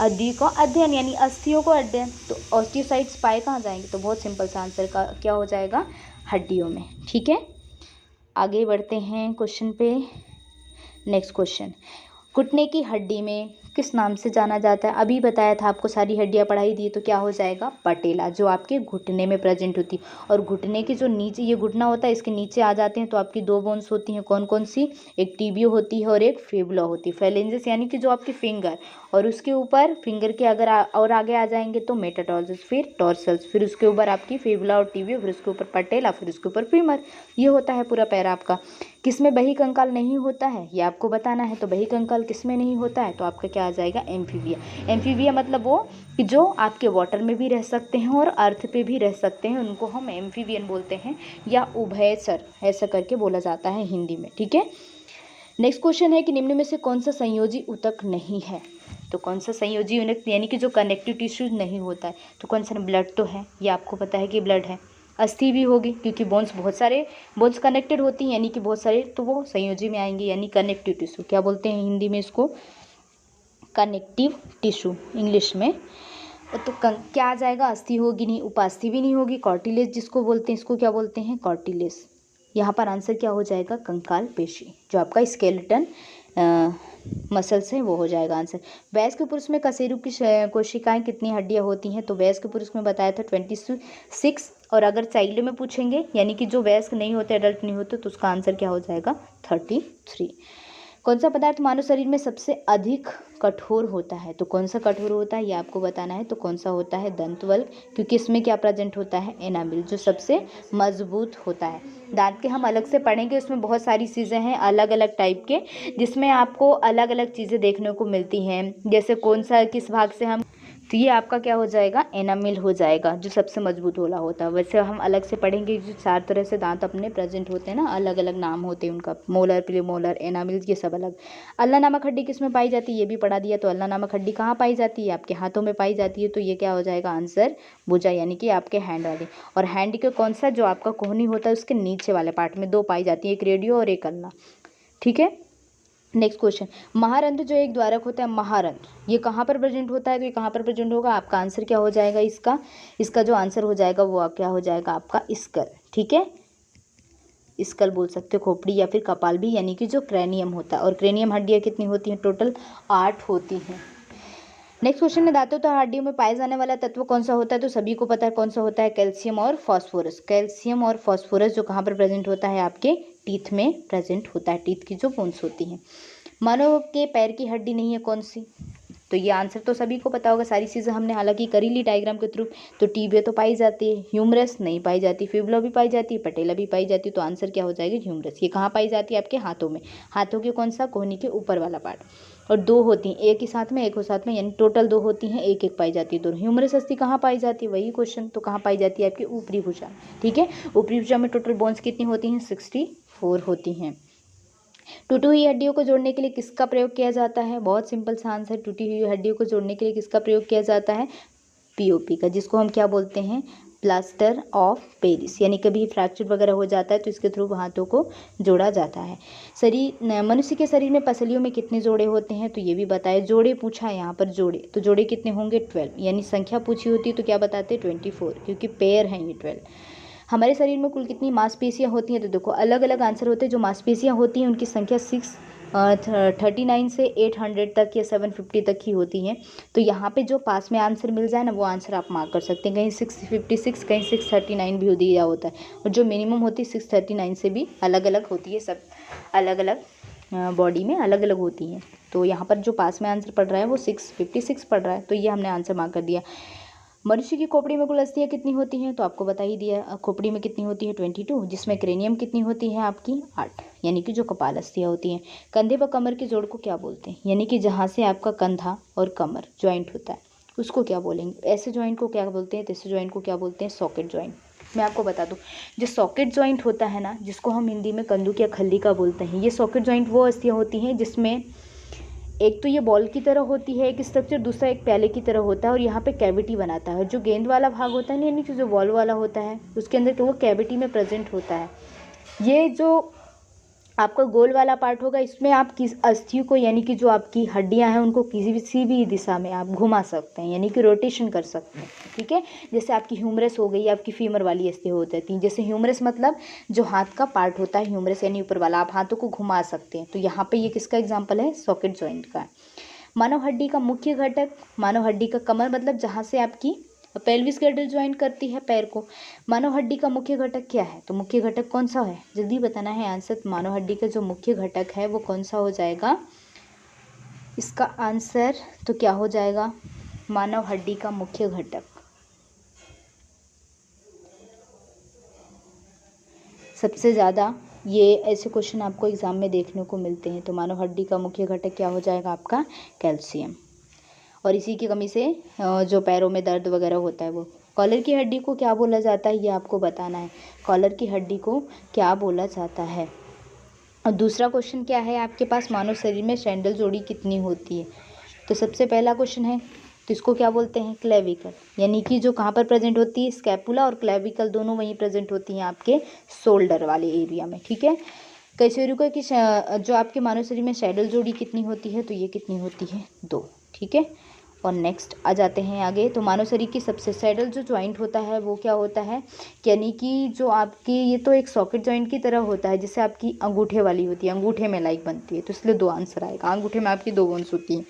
हड्डी का अध्ययन, यानी अस्थियों को अध्ययन। तो ऑस्टियोसाइट्स पाए कहाँ जाएंगे, तो बहुत सिंपल सा आंसर का क्या हो जाएगा, हड्डियों में, ठीक है। आगे बढ़ते हैं क्वेश्चन पे। नेक्स्ट क्वेश्चन, घुटने की हड्डी में किस नाम से जाना जाता है। अभी बताया था आपको, सारी हड्डियाँ पढ़ाई दी, तो क्या हो जाएगा पटेला, जो आपके घुटने में प्रेजेंट होती है। और घुटने के जो नीचे ये घुटना होता है, इसके नीचे आ जाते हैं तो आपकी 2 बोन्स होती हैं, कौन कौन सी, एक टीबियो होती है और एक फेबुला होती है। फैलेंजेस यानी कि जो आपकी फिंगर, और उसके ऊपर फिंगर के अगर और आगे आ जाएंगे तो मेटाटॉर्सल्स, फिर टॉर्सल्स, फिर उसके ऊपर आपकी फेबुला और टीबियो, फिर उसके ऊपर पटेला, फिर उसके ऊपर फीमर। ये होता है पूरा पैर आपका। किस में बही कंकाल नहीं होता है ये आपको बताना है। तो बही कंकाल किस में नहीं होता है, तो आपका क्या आ जाएगा, एम्फीबिया। एम्फीबिया मतलब वो कि जो आपके वाटर में भी रह सकते हैं और अर्थ पे भी रह सकते हैं, उनको हम एम्फीबियन बोलते हैं या उभयचर ऐसा करके बोला जाता है हिंदी में। ठीक है, नेक्स्ट क्वेश्चन है कि निम्न में से कौन सा संयोजी ऊतक नहीं है। तो कौन सा संयोजी ऊतक यानी कि जो कनेक्टिव टिश्यूज नहीं होता है, तो कौन सा, ब्लड तो है, ये आपको पता है कि ब्लड है। अस्थि भी होगी क्योंकि बोन्स, बहुत सारे बोन्स कनेक्टेड होती हैं यानी कि बहुत सारे, तो वो संयोजी में आएंगे यानी कनेक्टिव टिश्यू। क्या बोलते हैं हिंदी में इसको, कनेक्टिव टिश्यू इंग्लिश में। तो क्या आ जाएगा, अस्थि होगी नहीं, उपास्थि भी नहीं होगी, कार्टिलेज जिसको बोलते हैं, इसको क्या बोलते हैं, कार्टिलेज। यहाँ पर आंसर क्या हो जाएगा, कंकाल पेशी, जो आपका स्केलेटन मसल्स है वो हो जाएगा आंसर। वयस्क पुरुष में कशेरुक की कोशिकाएं कितनी हड्डियां होती हैं, तो वयस्क पुरुष में बताया था 26, और अगर चाइल्ड में पूछेंगे यानी कि जो वयस्क नहीं होते, अडल्ट नहीं होते, तो उसका आंसर क्या हो जाएगा, 33। कौन सा पदार्थ मानव शरीर में सबसे अधिक कठोर होता है, तो कौन सा कठोर होता है ये आपको बताना है। तो कौन सा होता है, दंतवल्क, क्योंकि इसमें क्या प्रेजेंट होता है, एनामिल, जो सबसे मजबूत होता है। दांत के हम अलग से पढ़ेंगे, उसमें बहुत सारी चीज़ें हैं अलग अलग टाइप के, जिसमें आपको अलग अलग चीज़ें देखने को मिलती हैं, जैसे कौन सा किस भाग से हम, तो ये आपका क्या हो जाएगा, एनामिल हो जाएगा, जो सबसे मजबूत वाला होता है। वैसे हम अलग से पढ़ेंगे जो 4 तरह से दांत अपने प्रेजेंट होते हैं ना, अलग अलग नाम होते हैं उनका, मोलर, प्रीमोलर, एनामिल, ये सब अलग। अल्ला नामक हड्डी किस में पाई जाती है, ये भी पढ़ा दिया। तो अल्ला नामक हड्डी कहाँ पाई जाती है, आपके हाथों में पाई जाती है। तो ये क्या हो जाएगा आंसर, भुजा, यानी कि आपके हैंड वाले। और हैंड के कौन सा, जो आपका कोहनी होता है उसके नीचे वाले पार्ट में 2 पाई जाती है, एक रेडियो और एक अल्ला। ठीक है, नेक्स्ट क्वेश्चन, महारंध्र जो एक द्वारक होता है, महारंध्र ये कहाँ पर प्रेजेंट होता है, तो ये कहाँ पर प्रेजेंट होगा, आपका आंसर क्या हो जाएगा, इसका जो आंसर हो जाएगा वो क्या हो जाएगा, आपका स्कल। ठीक है, स्कल बोल सकते हो, खोपड़ी या फिर कपाल भी, यानी कि जो क्रेनियम होता है। और क्रेनियम हड्डियाँ कितनी होती हैं, टोटल 8 होती हैं। नेक्स्ट क्वेश्चन है, दांतों तथा हड्डियों में पाए जाने वाला तत्व कौन सा होता है, तो सभी को पता है कौन सा होता है, कैल्शियम और फास्फोरस। कैल्शियम और फास्फोरस जो कहाँ पर प्रेजेंट होता है, आपके टीथ में प्रेजेंट होता है, टीथ की जो बोन्स होती हैं। मानव के पैर की हड्डी नहीं है कौन सी, तो ये आंसर तो सभी को पता होगा, सारी चीज़ें हमने हालांकि करी ली डायग्राम के थ्रू। तो टीबिया तो पाई जाती है, ह्यूमरस नहीं पाई जाती, फिबुला भी पाई जाती है, पटेला भी पाई जाती है। तो आंसर क्या हो जाएगा, ह्यूमरस। ये कहाँ पाई जाती है, आपके हाथों में, हाथों के कौन सा, कोहनी के ऊपर वाला पार्ट। और 2 होती हैं, एक ही साथ में, एक हो साथ में, यानी टोटल 2 होती हैं, एक एक पाई जाती है दोनों। ह्यूमरस अस्थि कहाँ पाई जाती है, वही क्वेश्चन, तो कहाँ पाई जाती है, आपकी ऊपरी भुजा। ठीक है, ऊपरी भुजा में टोटल बोन्स कितनी होती हैं, 64 होती हैं। टूटी हुई हड्डियों को जोड़ने के लिए किसका प्रयोग किया जाता है, बहुत सिंपल सा आंसर, टूटी हुई हड्डियों को जोड़ने के लिए किसका प्रयोग किया जाता है, पीओपी का, जिसको हम क्या बोलते हैं, प्लास्टर ऑफ पेरिस। यानी कभी फ्रैक्चर वगैरह हो जाता है तो इसके थ्रू हाथों को जोड़ा जाता है। शरीर, मनुष्य के शरीर में पसलियों में कितने जोड़े होते हैं, तो ये भी बताए, जोड़े पूछा है यहाँ पर, जोड़े, तो जोड़े कितने होंगे, 12, यानी संख्या पूछी होती है तो क्या बताते हैं, 24, क्योंकि पेयर हैं ये 12। हमारे शरीर में कुल कितनी मांसपेशियां होती हैं, तो देखो अलग अलग आंसर होते हैं। जो मांसपेशियां होती हैं उनकी संख्या 639 से 800 तक या 750 तक ही होती हैं। तो यहाँ पे जो पास में आंसर मिल जाए ना, वो आंसर आप मार्क कर सकते हैं। कहीं 656, कहीं 639 भी दिया होता है, और जो मिनिमम होती है 639 से भी अलग अलग होती है, सब अलग अलग बॉडी में अलग अलग होती हैं। तो यहाँ पर जो पास में आंसर पड़ रहा है वो 656 पड़ रहा है, तो ये हमने आंसर मार्क कर दिया। मनुष्य की खोपड़ी में कुल अस्थियाँ कितनी होती हैं, तो आपको बता ही दिया, खोपड़ी में कितनी होती है, 22, जिसमें क्रेनियम कितनी होती है, आपकी 8, यानी कि जो कपाल अस्थियाँ होती हैं। कंधे व कमर के जोड़ को क्या बोलते हैं, यानी कि जहाँ से आपका कंधा और कमर ज्वाइंट होता है उसको क्या बोलेंगे, ऐसे ज्वाइंट को क्या बोलते हैं, ऐसे ज्वाइंट को क्या बोलते हैं, सॉकेट ज्वाइंट। मैं आपको बता दूं, जो सॉकेट ज्वाइंट होता है ना, जिसको हम हिंदी में कंदुक या खल्ली का बोलते हैं, ये सॉकेट ज्वाइंट वो अस्थियाँ होती हैं जिसमें एक तो ये बॉल की तरह होती है एक स्ट्रक्चर, दूसरा एक प्याले की तरह होता है और यहाँ पे कैविटी बनाता है। जो गेंद वाला भाग होता है ना, यानी कि जो बॉल वाला होता है, उसके अंदर तो वो कैविटी में प्रेजेंट होता है। ये जो आपका गोल वाला पार्ट होगा, इसमें आप किस अस्थियों को, यानी कि जो आपकी हड्डियां हैं उनको किसी भी दिशा में आप घुमा सकते हैं, यानी कि रोटेशन कर सकते हैं। ठीक है, जैसे आपकी ह्यूमरस हो गई, आपकी फीमर वाली अस्थियां हो जाती हैं। जैसे ह्यूमरस मतलब जो हाथ का पार्ट होता है, ह्यूमरस यानी ऊपर वाला, आप हाथों को घुमा सकते हैं। तो यहाँ पे ये किसका एग्जाम्पल है, सॉकेट ज्वाइंट का। मानव हड्डी का मुख्य घटक, मानव हड्डी का कमर मतलब जहाँ से आपकी पेल्विस गर्डल ज्वाइन करती है पैर को। मानव हड्डी का मुख्य घटक क्या है, तो मुख्य घटक कौन सा है, जल्दी बताना है आंसर। मानव हड्डी का जो मुख्य घटक है वो कौन सा हो जाएगा, इसका आंसर तो क्या हो जाएगा, मानव हड्डी का मुख्य घटक सबसे ज़्यादा ये ऐसे क्वेश्चन आपको एग्जाम में देखने को मिलते हैं। तो मानव हड्डी का मुख्य घटक क्या हो जाएगा आपका? कैल्शियम। और इसी की कमी से जो पैरों में दर्द वगैरह होता है वो। कॉलर की हड्डी को क्या बोला जाता है, ये आपको बताना है। कॉलर की हड्डी को क्या बोला जाता है? और दूसरा क्वेश्चन क्या है आपके पास, मानव शरीर में सैंडल जोड़ी कितनी होती है? तो सबसे पहला क्वेश्चन है, तो इसको क्या बोलते हैं? क्लेविकल, यानी कि जो कहाँ पर प्रेजेंट होती है? स्कैपुला और क्लेविकल दोनों वहीं प्रेजेंट होती हैं आपके शोल्डर वाले एरिया में, ठीक है। कशेरुका की जो आपके मानव शरीर में सैडल जोड़ी कितनी होती है? तो ये कितनी होती है? 2, ठीक है। और नेक्स्ट आ जाते हैं आगे। तो मानव शरीर की सबसे सैडल जो जॉइंट होता है वो क्या होता है? यानी कि जो आपकी ये तो एक सॉकेट जॉइंट की तरह होता है, जिससे आपकी अंगूठे वाली होती है, अंगूठे में लाइक बनती है, तो इसलिए 2 आंसर आएगा। अंगूठे में आपकी 2 बोन्स होती हैं।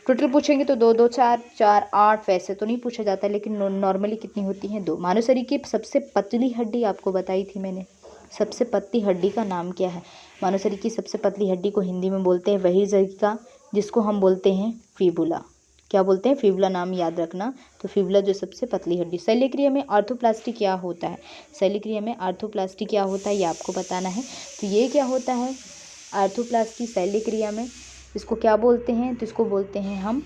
टोटल पूछेंगे तो 2 2 4 4 8, वैसे तो नहीं पूछा जाता, लेकिन नॉर्मली कितनी होती हैं? 2। मानव शरीर की सबसे पतली हड्डी आपको बताई थी मैंने, सबसे पतली हड्डी का नाम क्या है? मानव शरीर की सबसे पतली हड्डी को हिंदी में बोलते हैं वही जगह जिसको हम बोलते हैं फीबुला। क्या बोलते हैं? फीबुला, नाम याद रखना। तो फीबुला जो सबसे पतली हड्डी। शल्यक्रिया में आर्थोप्लास्टी क्या होता है? शल्यक्रिया में आर्थोप्लास्टी क्या होता है, ये आपको बताना है। तो ये क्या होता है आर्थोप्लास्टी शल्यक्रिया में? इसको क्या बोलते हैं? तो इसको बोलते हैं हम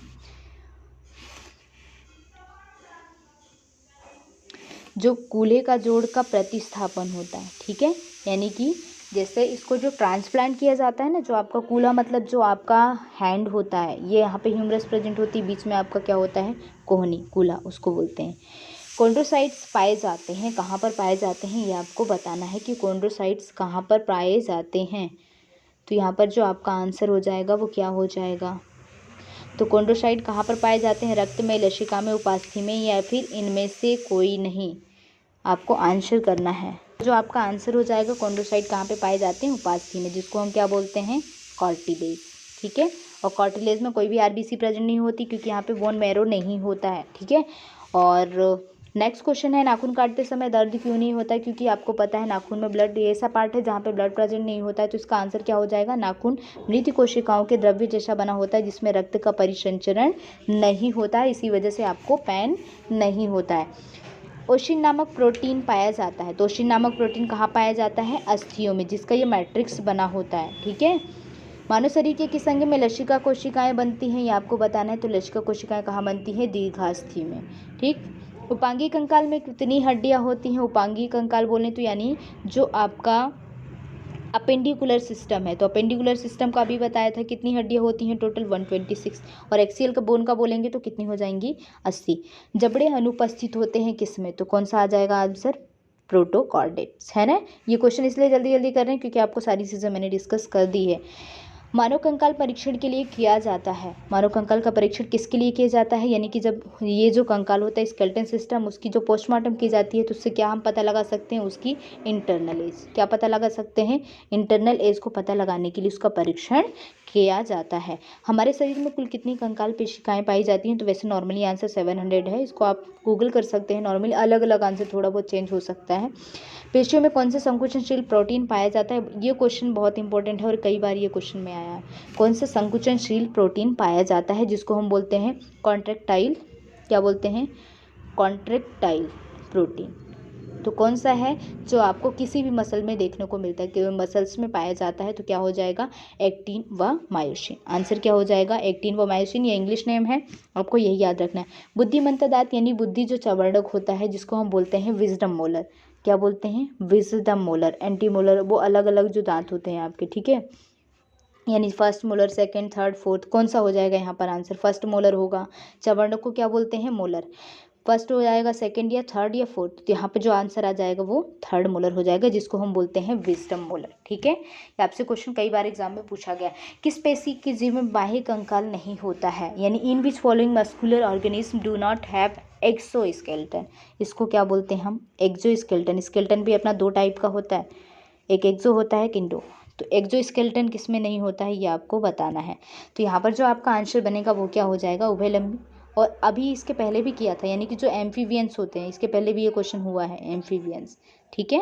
जो कूल्हे का जोड़ का प्रतिस्थापन होता है, ठीक है। यानी कि जैसे इसको जो ट्रांसप्लांट किया जाता है ना, जो आपका कूल्हा मतलब जो आपका हैंड होता है, ये यहाँ पे ह्यूमरस प्रेजेंट होती है, बीच में आपका क्या होता है? कोहनी, कूल्हा, उसको बोलते हैं। कॉन्ड्रोसाइट्स पाए जाते हैं, कहाँ पर पाए जाते हैं, ये आपको बताना है कि कॉन्ड्रोसाइट्स कहाँ पर पाए जाते हैं। तो यहाँ पर जो आपका आंसर हो जाएगा वो क्या हो जाएगा? तो कॉन्ड्रोसाइट कहाँ पर पाए जाते हैं? रक्त में, लसिका में, उपास्थि में, या फिर इनमें से कोई नहीं? आपको आंसर करना है। जो आपका आंसर हो जाएगा, कॉन्ड्रोसाइट कहाँ पे पाए जाते हैं? उपास्थि में, जिसको हम क्या बोलते हैं? कार्टिलेज, ठीक है। और कार्टिलेज में कोई भी आरबीसी प्रेजेंट नहीं होती, क्योंकि यहाँ पे बोन मैरो नहीं होता है, ठीक है। और नेक्स्ट क्वेश्चन है, नाखून काटते समय दर्द क्यों नहीं होता है? क्योंकि आपको पता है नाखून में ब्लड, ऐसा पार्ट है जहाँ पे ब्लड प्रेजेंट नहीं होता है। तो इसका आंसर क्या हो जाएगा? नाखून मृत कोशिकाओं के द्रव्य जैसा बना होता है, जिसमें रक्त का परिसंचरण नहीं होता है, इसी वजह से आपको पेन नहीं होता है। ओशिन नामक प्रोटीन पाया जाता है। तो ओशिन नामक प्रोटीन कहाँ पाया जाता है? अस्थियों में, जिसका ये मैट्रिक्स बना होता है, ठीक है। मानव शरीर के किस अंग में लसिका कोशिकाएं बनती हैं, ये आपको बताना है। तो लसिका कोशिकाएं कहाँ बनती हैं? दीर्घास्थि में, ठीक। उपांगी कंकाल में कितनी हड्डियां होती हैं? उपांगी कंकाल बोलें तो यानी जो आपका अपेंडिकुलर सिस्टम है, तो अपेंडिकुलर सिस्टम का भी बताया था कितनी हड्डियां होती हैं? टोटल 126। और एक्सियल का बोन का बोलेंगे तो कितनी हो जाएंगी? 80। जबड़े अनुपस्थित होते हैं किस में? तो कौन सा आ जाएगा आंसर? प्रोटोकॉर्डेट्स, है ना। ये क्वेश्चन इसलिए जल्दी जल्दी कर रहे हैं क्योंकि आपको सारी चीज़ें मैंने डिस्कस कर दी है। मानव कंकाल परीक्षण के लिए किया जाता है। मानव कंकाल का परीक्षण किसके लिए किया जाता है? यानी कि जब ये जो कंकाल होता है स्केलेटन सिस्टम, उसकी जो पोस्टमार्टम की जाती है, तो उससे क्या हम पता लगा सकते हैं? उसकी इंटरनल एज। क्या पता लगा सकते हैं? इंटरनल एज को पता लगाने के लिए उसका परीक्षण किया जाता है। हमारे शरीर में कुल कितनी कंकाल पेशिकाएं पाई जाती हैं? तो वैसे नॉर्मली आंसर 700 है, इसको आप गूगल कर सकते हैं। नॉर्मली अलग अलग आंसर थोड़ा बहुत चेंज हो सकता है। पेशियों में कौन से संकुचनशील प्रोटीन पाया जाता है? ये क्वेश्चन बहुत इंपॉर्टेंट है और कई बार ये क्वेश्चन में आया है। कौन सा संकुचनशील प्रोटीन पाया जाता है, जिसको हम बोलते हैं कॉन्ट्रैक्टाइल? क्या बोलते हैं? Contractile protein. तो कौन सा है जो आपको किसी भी मसल में देखने को मिलता है, कि मसल्स में पाया जाता है? तो क्या हो जाएगा? एक्टिन व मायोसिन। आंसर क्या हो जाएगा? एक्टिन व मायोसिन, ये इंग्लिश नेम है, आपको यही याद रखना है। बुद्धिमत्ता दांत यानी बुद्धि जो चवर्णक होता है, जिसको हम बोलते हैं विजडम मोलर। क्या बोलते हैं? विजडम मोलर, एंटी मोलर, वो अलग अलग जो दांत होते हैं आपके, ठीक है। यानी first molar, second, third, fourth, कौन सा हो जाएगा यहाँ पर आंसर? फर्स्ट मोलर होगा। चवर्णक को क्या बोलते हैं? मोलर। फर्स्ट हो जाएगा, सेकंड या थर्ड या फोर्थ, तो यहाँ पे जो आंसर आ जाएगा वो थर्ड मोलर हो जाएगा, जिसको हम बोलते हैं विजडम मोलर, ठीक है। ये आपसे क्वेश्चन कई बार एग्जाम में पूछा गया। किस पेशी के जीव में बाह्य कंकाल नहीं होता है? यानी in which following muscular organism do not have exoskeleton. इसको क्या बोलते हैं हम? एक्सोस्केलेटन। स्केलेटन भी अपना 2 टाइप का होता है, एक एक्सो होता है, एक इंडो। तो एक्सोस्केलेटन किस में नहीं होता है, ये आपको बताना है। तो यहाँ पर जो आपका आंसर बनेगा वो क्या हो जाएगा? उभयलंबी। और अभी इसके पहले भी किया था, यानी कि जो एम्फीबियंस होते हैं, इसके पहले भी ये क्वेश्चन हुआ है, एम्फीबियंस, ठीक है।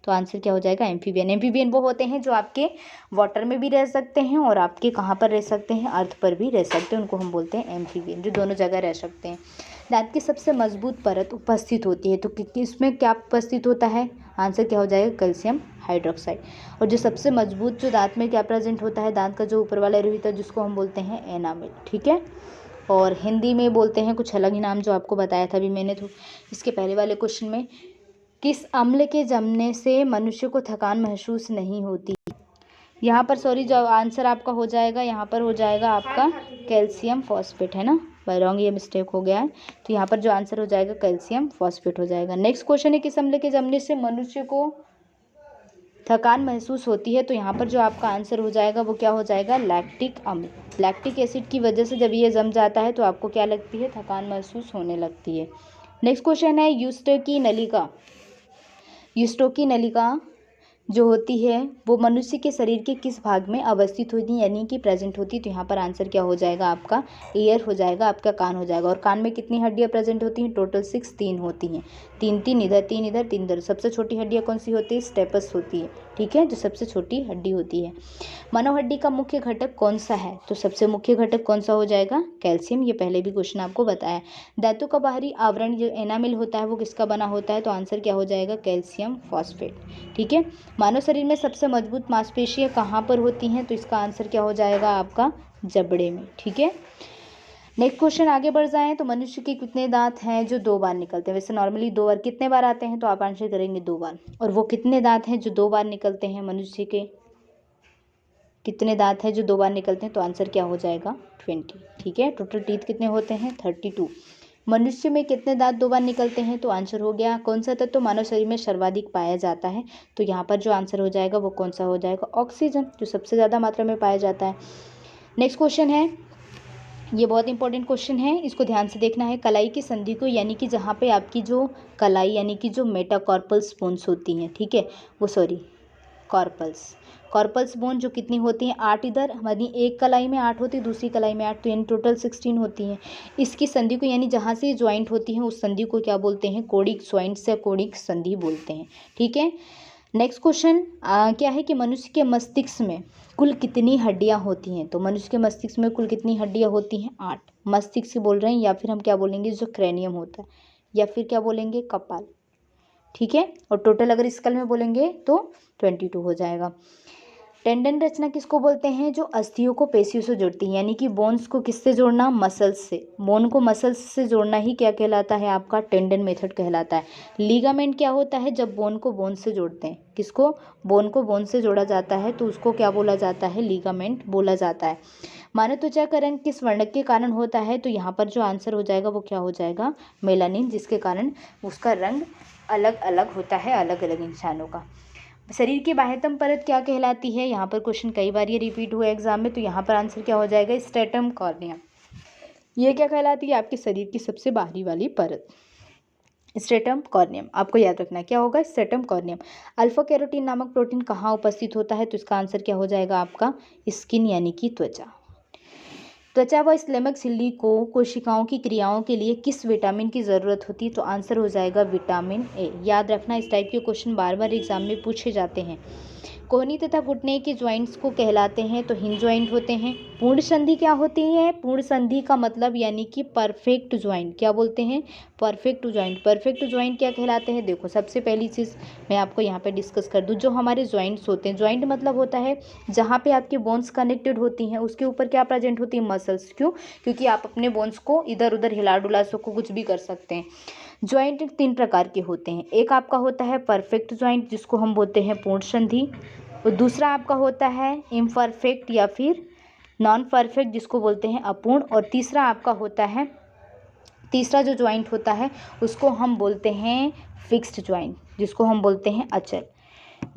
तो आंसर क्या हो जाएगा एम्फीबियन। एम्फीबियन वो होते हैं जो आपके वाटर में भी रह सकते हैं और आपके कहाँ पर रह सकते हैं, अर्थ पर भी रह सकते हैं, उनको हम बोलते हैं एम्फीबियन, जो दोनों जगह रह सकते हैं। दांत की सबसे मजबूत परत उपस्थित होती है, तो इसमें क्या उपस्थित होता है, आंसर क्या हो जाएगा कैल्शियम हाइड्रोक्साइड। और जो सबसे मजबूत जो दांत में क्या प्रेजेंट होता है, दांत का जो ऊपर वाला रे होता है जिसको हम बोलते हैं एनामिल, ठीक है। और हिंदी में बोलते हैं कुछ अलग ही नाम जो आपको बताया था अभी मैंने, तो इसके पहले वाले क्वेश्चन में किस अम्ल के जमने से मनुष्य को थकान महसूस नहीं होती। यहाँ पर सॉरी जो आंसर आपका हो जाएगा, यहाँ पर हो जाएगा आपका कैल्शियम फॉस्फेट, है ना, बाय रॉन्ग ये मिस्टेक हो गया है, तो यहाँ पर जो आंसर हो जाएगा कैल्शियम फॉस्फेट हो जाएगा। नेक्स्ट क्वेश्चन है किस अम्ल के जमने से मनुष्य को थकान महसूस होती है, तो यहाँ पर जो आपका आंसर हो जाएगा वो क्या हो जाएगा, लैक्टिक अम्ल। लैक्टिक एसिड की वजह से जब ये जम जाता है तो आपको क्या लगती है, थकान महसूस होने लगती है। नेक्स्ट क्वेश्चन है यूस्टोकी नलिका। यूस्टोकी नलिका जो होती है वो मनुष्य के शरीर के किस भाग में अवस्थित होती है यानी कि प्रेजेंट होती है, तो यहाँ पर आंसर क्या हो जाएगा आपका ईयर हो जाएगा, आपका कान हो जाएगा। और कान में कितनी हड्डियाँ प्रेजेंट होती हैं, टोटल 6, 3 होती हैं, 3 3 इधर 3 इधर 3 इधर। सबसे छोटी हड्डियाँ कौन सी होती है, स्टेपस होती है, ठीक है, जो सबसे छोटी हड्डी होती है। मानव हड्डी का मुख्य घटक कौन सा है, तो सबसे मुख्य घटक कौन सा हो जाएगा, कैल्शियम, ये पहले भी क्वेश्चन आपको बताया। धातु का बाहरी आवरण जो एनामिल होता है वो किसका बना होता है, तो आंसर क्या हो जाएगा कैल्शियम फॉस्फेट, ठीक है। मानव शरीर में सबसे मजबूत मांसपेशियां कहाँ पर होती हैं, तो इसका आंसर क्या हो जाएगा आपका जबड़े में, ठीक है। नेक्स्ट क्वेश्चन आगे बढ़ जाएं तो मनुष्य के कितने दांत हैं जो 2 बार निकलते हैं, वैसे नॉर्मली 2 बार, कितने बार आते हैं तो आप आंसर करेंगे 2 बार। और वो कितने दांत हैं जो 2 बार निकलते हैं, मनुष्य के कितने दांत हैं जो 2 बार निकलते हैं, तो आंसर क्या हो जाएगा 20, ठीक है। टोटल टीथ कितने होते हैं 32। मनुष्य में कितने दांत 2 बार निकलते हैं, तो आंसर हो गया कौन सा तत्व मानव शरीर में सर्वाधिक पाया जाता है, तो यहाँ पर जो आंसर हो जाएगा वो कौन सा हो जाएगा, ऑक्सीजन, जो सबसे ज़्यादा मात्रा में पाया जाता है। नेक्स्ट क्वेश्चन है, ये बहुत इंपॉर्टेंट क्वेश्चन है, इसको ध्यान से देखना है। कलाई की संधि को यानी कि जहाँ पे आपकी जो कलाई यानी कि जो मेटाकॉर्पल्स बोन्स होती हैं, ठीक है, वो सॉरी कॉर्पल्स बोन जो कितनी होती हैं 8 इधर, हमारी एक कलाई में 8 होती है, दूसरी कलाई में 8, तो यानी टोटल 16 होती हैं। इसकी संधि को यानी जहाँ से ज्वाइंट होती हैं उस संधि को क्या बोलते हैं, कोडिक ज्वाइंट्स या कोडिक संधि बोलते हैं, ठीक है। नेक्स्ट क्वेश्चन क्या है कि मनुष्य के मस्तिष्क में कुल कितनी हड्डियां होती हैं, तो मनुष्य के मस्तिष्क में कुल कितनी हड्डियां होती हैं 8। मस्तिष्क बोल रहे हैं या फिर हम क्या बोलेंगे जो क्रैनियम होता है या फिर क्या बोलेंगे कपाल, ठीक है। और टोटल अगर स्कल में बोलेंगे तो 22 हो जाएगा। टेंडन रचना किसको बोलते हैं, जो अस्थियों को पेशियों से जोड़ती है, यानी कि बोन्स को किससे जोड़ना, मसल्स से। बोन को मसल्स से जोड़ना ही क्या कहलाता है, आपका टेंडन मेथड कहलाता है। लीगामेंट क्या होता है, जब बोन को बोन से जोड़ते हैं, किसको, बोन को बोन से जोड़ा जाता है तो उसको क्या बोला जाता है, लीगामेंट बोला जाता है। मानव त्वचा का रंग किस वर्णक के कारण होता है, तो यहाँ पर जो आंसर हो जाएगा वो क्या हो जाएगा, मेलानिन, जिसके कारण उसका रंग अलग अलग होता है अलग अलग इंसानों का। शरीर की बाह्यतम परत क्या कहलाती है, यहाँ पर क्वेश्चन कई बार ये रिपीट हुआ एग्जाम में, तो यहाँ पर आंसर क्या हो जाएगा, स्ट्रेटम कॉर्नियम। ये क्या कहलाती है, आपके शरीर की सबसे बाहरी वाली परत, स्ट्रेटम कॉर्नियम, आपको याद रखना क्या होगा, स्ट्रेटम कॉर्नियम। अल्फा कैरोटीन नामक प्रोटीन कहाँ उपस्थित होता है, तो इसका आंसर क्या हो जाएगा आपका स्किन यानी कि त्वचा व स्लेमक झिल्ली को कोशिकाओं की क्रियाओं के लिए किस विटामिन की ज़रूरत होती है, तो आंसर हो जाएगा विटामिन ए। याद रखना, इस टाइप के क्वेश्चन बार बार एग्जाम में पूछे जाते हैं। कोहनी तथा घुटने के ज्वाइंट्स को कहलाते हैं तो हिंज ज्वाइंट होते हैं। पूर्ण संधि क्या होती है, पूर्ण संधि का मतलब यानी कि परफेक्ट ज्वाइंट, क्या बोलते हैं, परफेक्ट ज्वाइंट। परफेक्ट ज्वाइंट क्या कहलाते हैं, देखो सबसे पहली चीज़ मैं आपको यहाँ पे डिस्कस कर दूँ, जो हमारे ज्वाइंट्स होते हैं, ज्वाइंट मतलब होता है जहाँ पे आपकी बोन्स कनेक्टेड होती हैं उसके ऊपर क्या प्रेजेंट होती है, मसल्स। क्यों, क्योंकि आप अपने बोन्स को इधर उधर हिला डुला सको, कुछ भी कर सकते हैं। ज्वाइंट 3 प्रकार के होते हैं, एक आपका होता है परफेक्ट ज्वाइंट जिसको हम बोलते हैं पूर्ण संधि, और दूसरा आपका होता है इम्परफेक्ट या फिर नॉन परफेक्ट जिसको बोलते हैं अपूर्ण, और तीसरा आपका होता है, तीसरा जो ज्वाइंट होता है उसको हम बोलते हैं फिक्स्ड ज्वाइंट जिसको हम बोलते हैं अचल।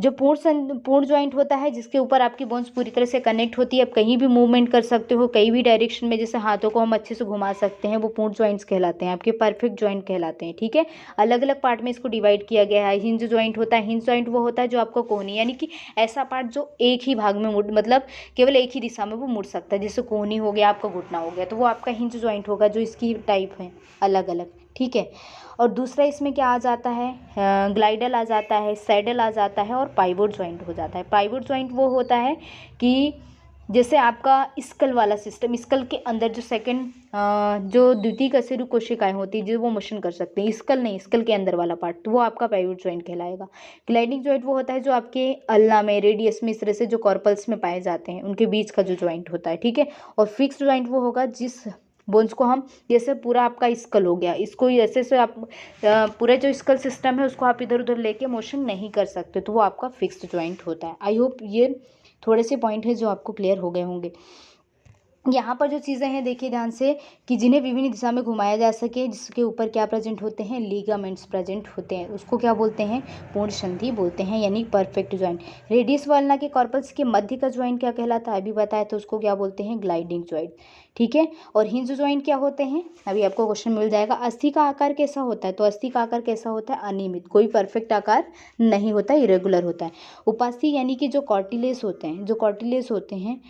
जो पूर्ण ज्वाइंट होता है जिसके ऊपर आपकी बोन्स पूरी तरह से कनेक्ट होती है, आप कहीं भी मूवमेंट कर सकते हो, कहीं भी डायरेक्शन में, जैसे हाथों को हम अच्छे से घुमा सकते हैं, वो पूर्ण ज्वाइंट्स कहलाते हैं, आपके परफेक्ट ज्वाइंट कहलाते हैं, ठीक है। अलग अलग पार्ट में इसको डिवाइड किया गया है। हिंज ज्वाइंट होता है, हिंज ज्वाइंट वो होता है जो आपका कोहनी यानी कि ऐसा पार्ट जो एक ही भाग में मुड़, मतलब केवल एक ही दिशा में वो मुड़ सकता है, जैसे कोहनी हो गया, आपका घुटना हो गया, तो वो आपका हिंज ज्वाइंट होगा, जो इसकी टाइप है अलग अलग, ठीक है। और दूसरा इसमें क्या आ जाता है, ग्लाइडल आ जाता है, सैडल आ जाता है और पाइवोट जॉइंट हो जाता है। पाइवोट जॉइंट वो होता है कि जैसे आपका स्कल वाला सिस्टम, स्कल के अंदर जो सेकंड जो द्वितीय कशेरु कोशिकाएं होती है जो वो मोशन कर सकते हैं, स्कल नहीं, स्कल के अंदर वाला पार्ट, तो वो आपका पाइवोट जॉइंट कहलाएगा। ग्लाइडिंग जॉइंट वो होता है जो आपके अल्ना में, रेडियस में, इस तरह से जो कॉर्पल्स में पाए जाते हैं, उनके बीच का जो जॉइंट होता है, ठीक है। और फिक्स्ड जॉइंट वो होगा जिस बोन्स को हम, जैसे पूरा आपका स्कल हो गया, इसको ऐसे से आप पूरा जो स्कल सिस्टम है उसको आप इधर उधर लेके मोशन नहीं कर सकते, तो वो आपका फिक्स्ड जॉइंट होता है। आई होप ये थोड़े से पॉइंट है जो आपको क्लियर हो गए होंगे। यहाँ पर जो चीज़ें हैं देखिए ध्यान से, कि जिन्हें विभिन्न दिशा में घुमाया जा सके, जिसके ऊपर क्या प्रेजेंट होते हैं, लीगामेंट्स प्रेजेंट होते हैं, उसको क्या बोलते हैं, पूर्ण संधि बोलते हैं, यानी परफेक्ट जॉइंट। रेडियस वाल्ना के कॉर्पल्स के मध्य का जॉइंट क्या कहलाता है, अभी बताया, तो उसको क्या बोलते हैं, ग्लाइडिंग जॉइंट, ठीक है। और हिंज जॉइंट क्या होते हैं, अभी आपको क्वेश्चन मिल जाएगा। अस्थि का आकार कैसा होता है, तो अस्थि का आकार कैसा होता है, अनियमित, कोई परफेक्ट आकार नहीं होता, इरेगुलर होता है। उपास्थि यानी कि जो कॉर्टिलेज होते हैं, जो कॉर्टिलेज होते हैं,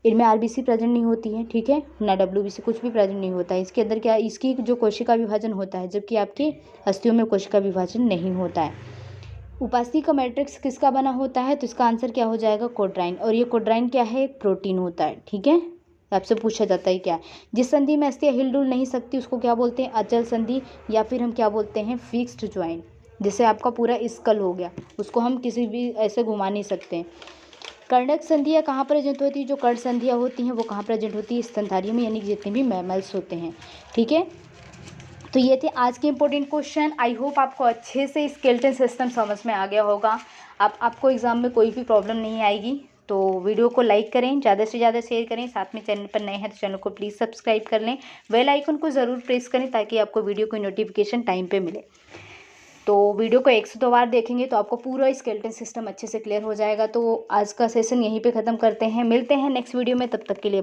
इनमें आरबीसी प्रेजेंट नहीं होती है, ठीक है, ना डब्ल्यूबीसी, कुछ भी प्रेजेंट नहीं होता है। इसके अंदर क्या, इसकी जो कोशिका विभाजन होता है, जबकि आपकी अस्थियों में कोशिका विभाजन नहीं होता है। उपास्थि का मैट्रिक्स किसका बना होता है, तो इसका आंसर क्या हो जाएगा, कोड्राइन। और ये कोड्राइन क्या है, एक प्रोटीन होता है, ठीक है। आपसे पूछा जाता है क्या, जिस संधि में अस्थियां हिल डुल नहीं सकती उसको क्या बोलते हैं, अचल संधि, या फिर हम क्या बोलते हैं, फिक्स्ड जॉइंट। जैसे आपका पूरा स्कल हो गया, उसको हम किसी भी ऐसे घुमा नहीं सकते हैं। कर्णक संधियाँ कहाँ प्रेजेंट होती है, जो कर्ण संधियाँ होती हैं वो कहाँ प्रेजेंट होती है, स्तनधारियों में, यानी कि जितने भी मैमल्स होते हैं, ठीक है। तो ये थे आज के इंपॉर्टेंट क्वेश्चन। आई होप आपको अच्छे से स्केलेटन सिस्टम समझ में आ गया होगा। अब आपको एग्जाम में कोई भी प्रॉब्लम नहीं आएगी। तो वीडियो को लाइक करें, ज़्यादा से ज़्यादा शेयर करें, साथ में चैनल पर नए हैं तो चैनल को प्लीज़ सब्सक्राइब कर लें, बेल आइकन को ज़रूर प्रेस करें ताकि आपको वीडियो की नोटिफिकेशन टाइम पे मिले। तो वीडियो को 102 बार देखेंगे तो आपको पूरा स्केलेटन सिस्टम अच्छे से क्लियर हो जाएगा। तो आज का सेशन यहीं पे ख़त्म करते हैं, मिलते हैं नेक्स्ट वीडियो में, तब तक के लिए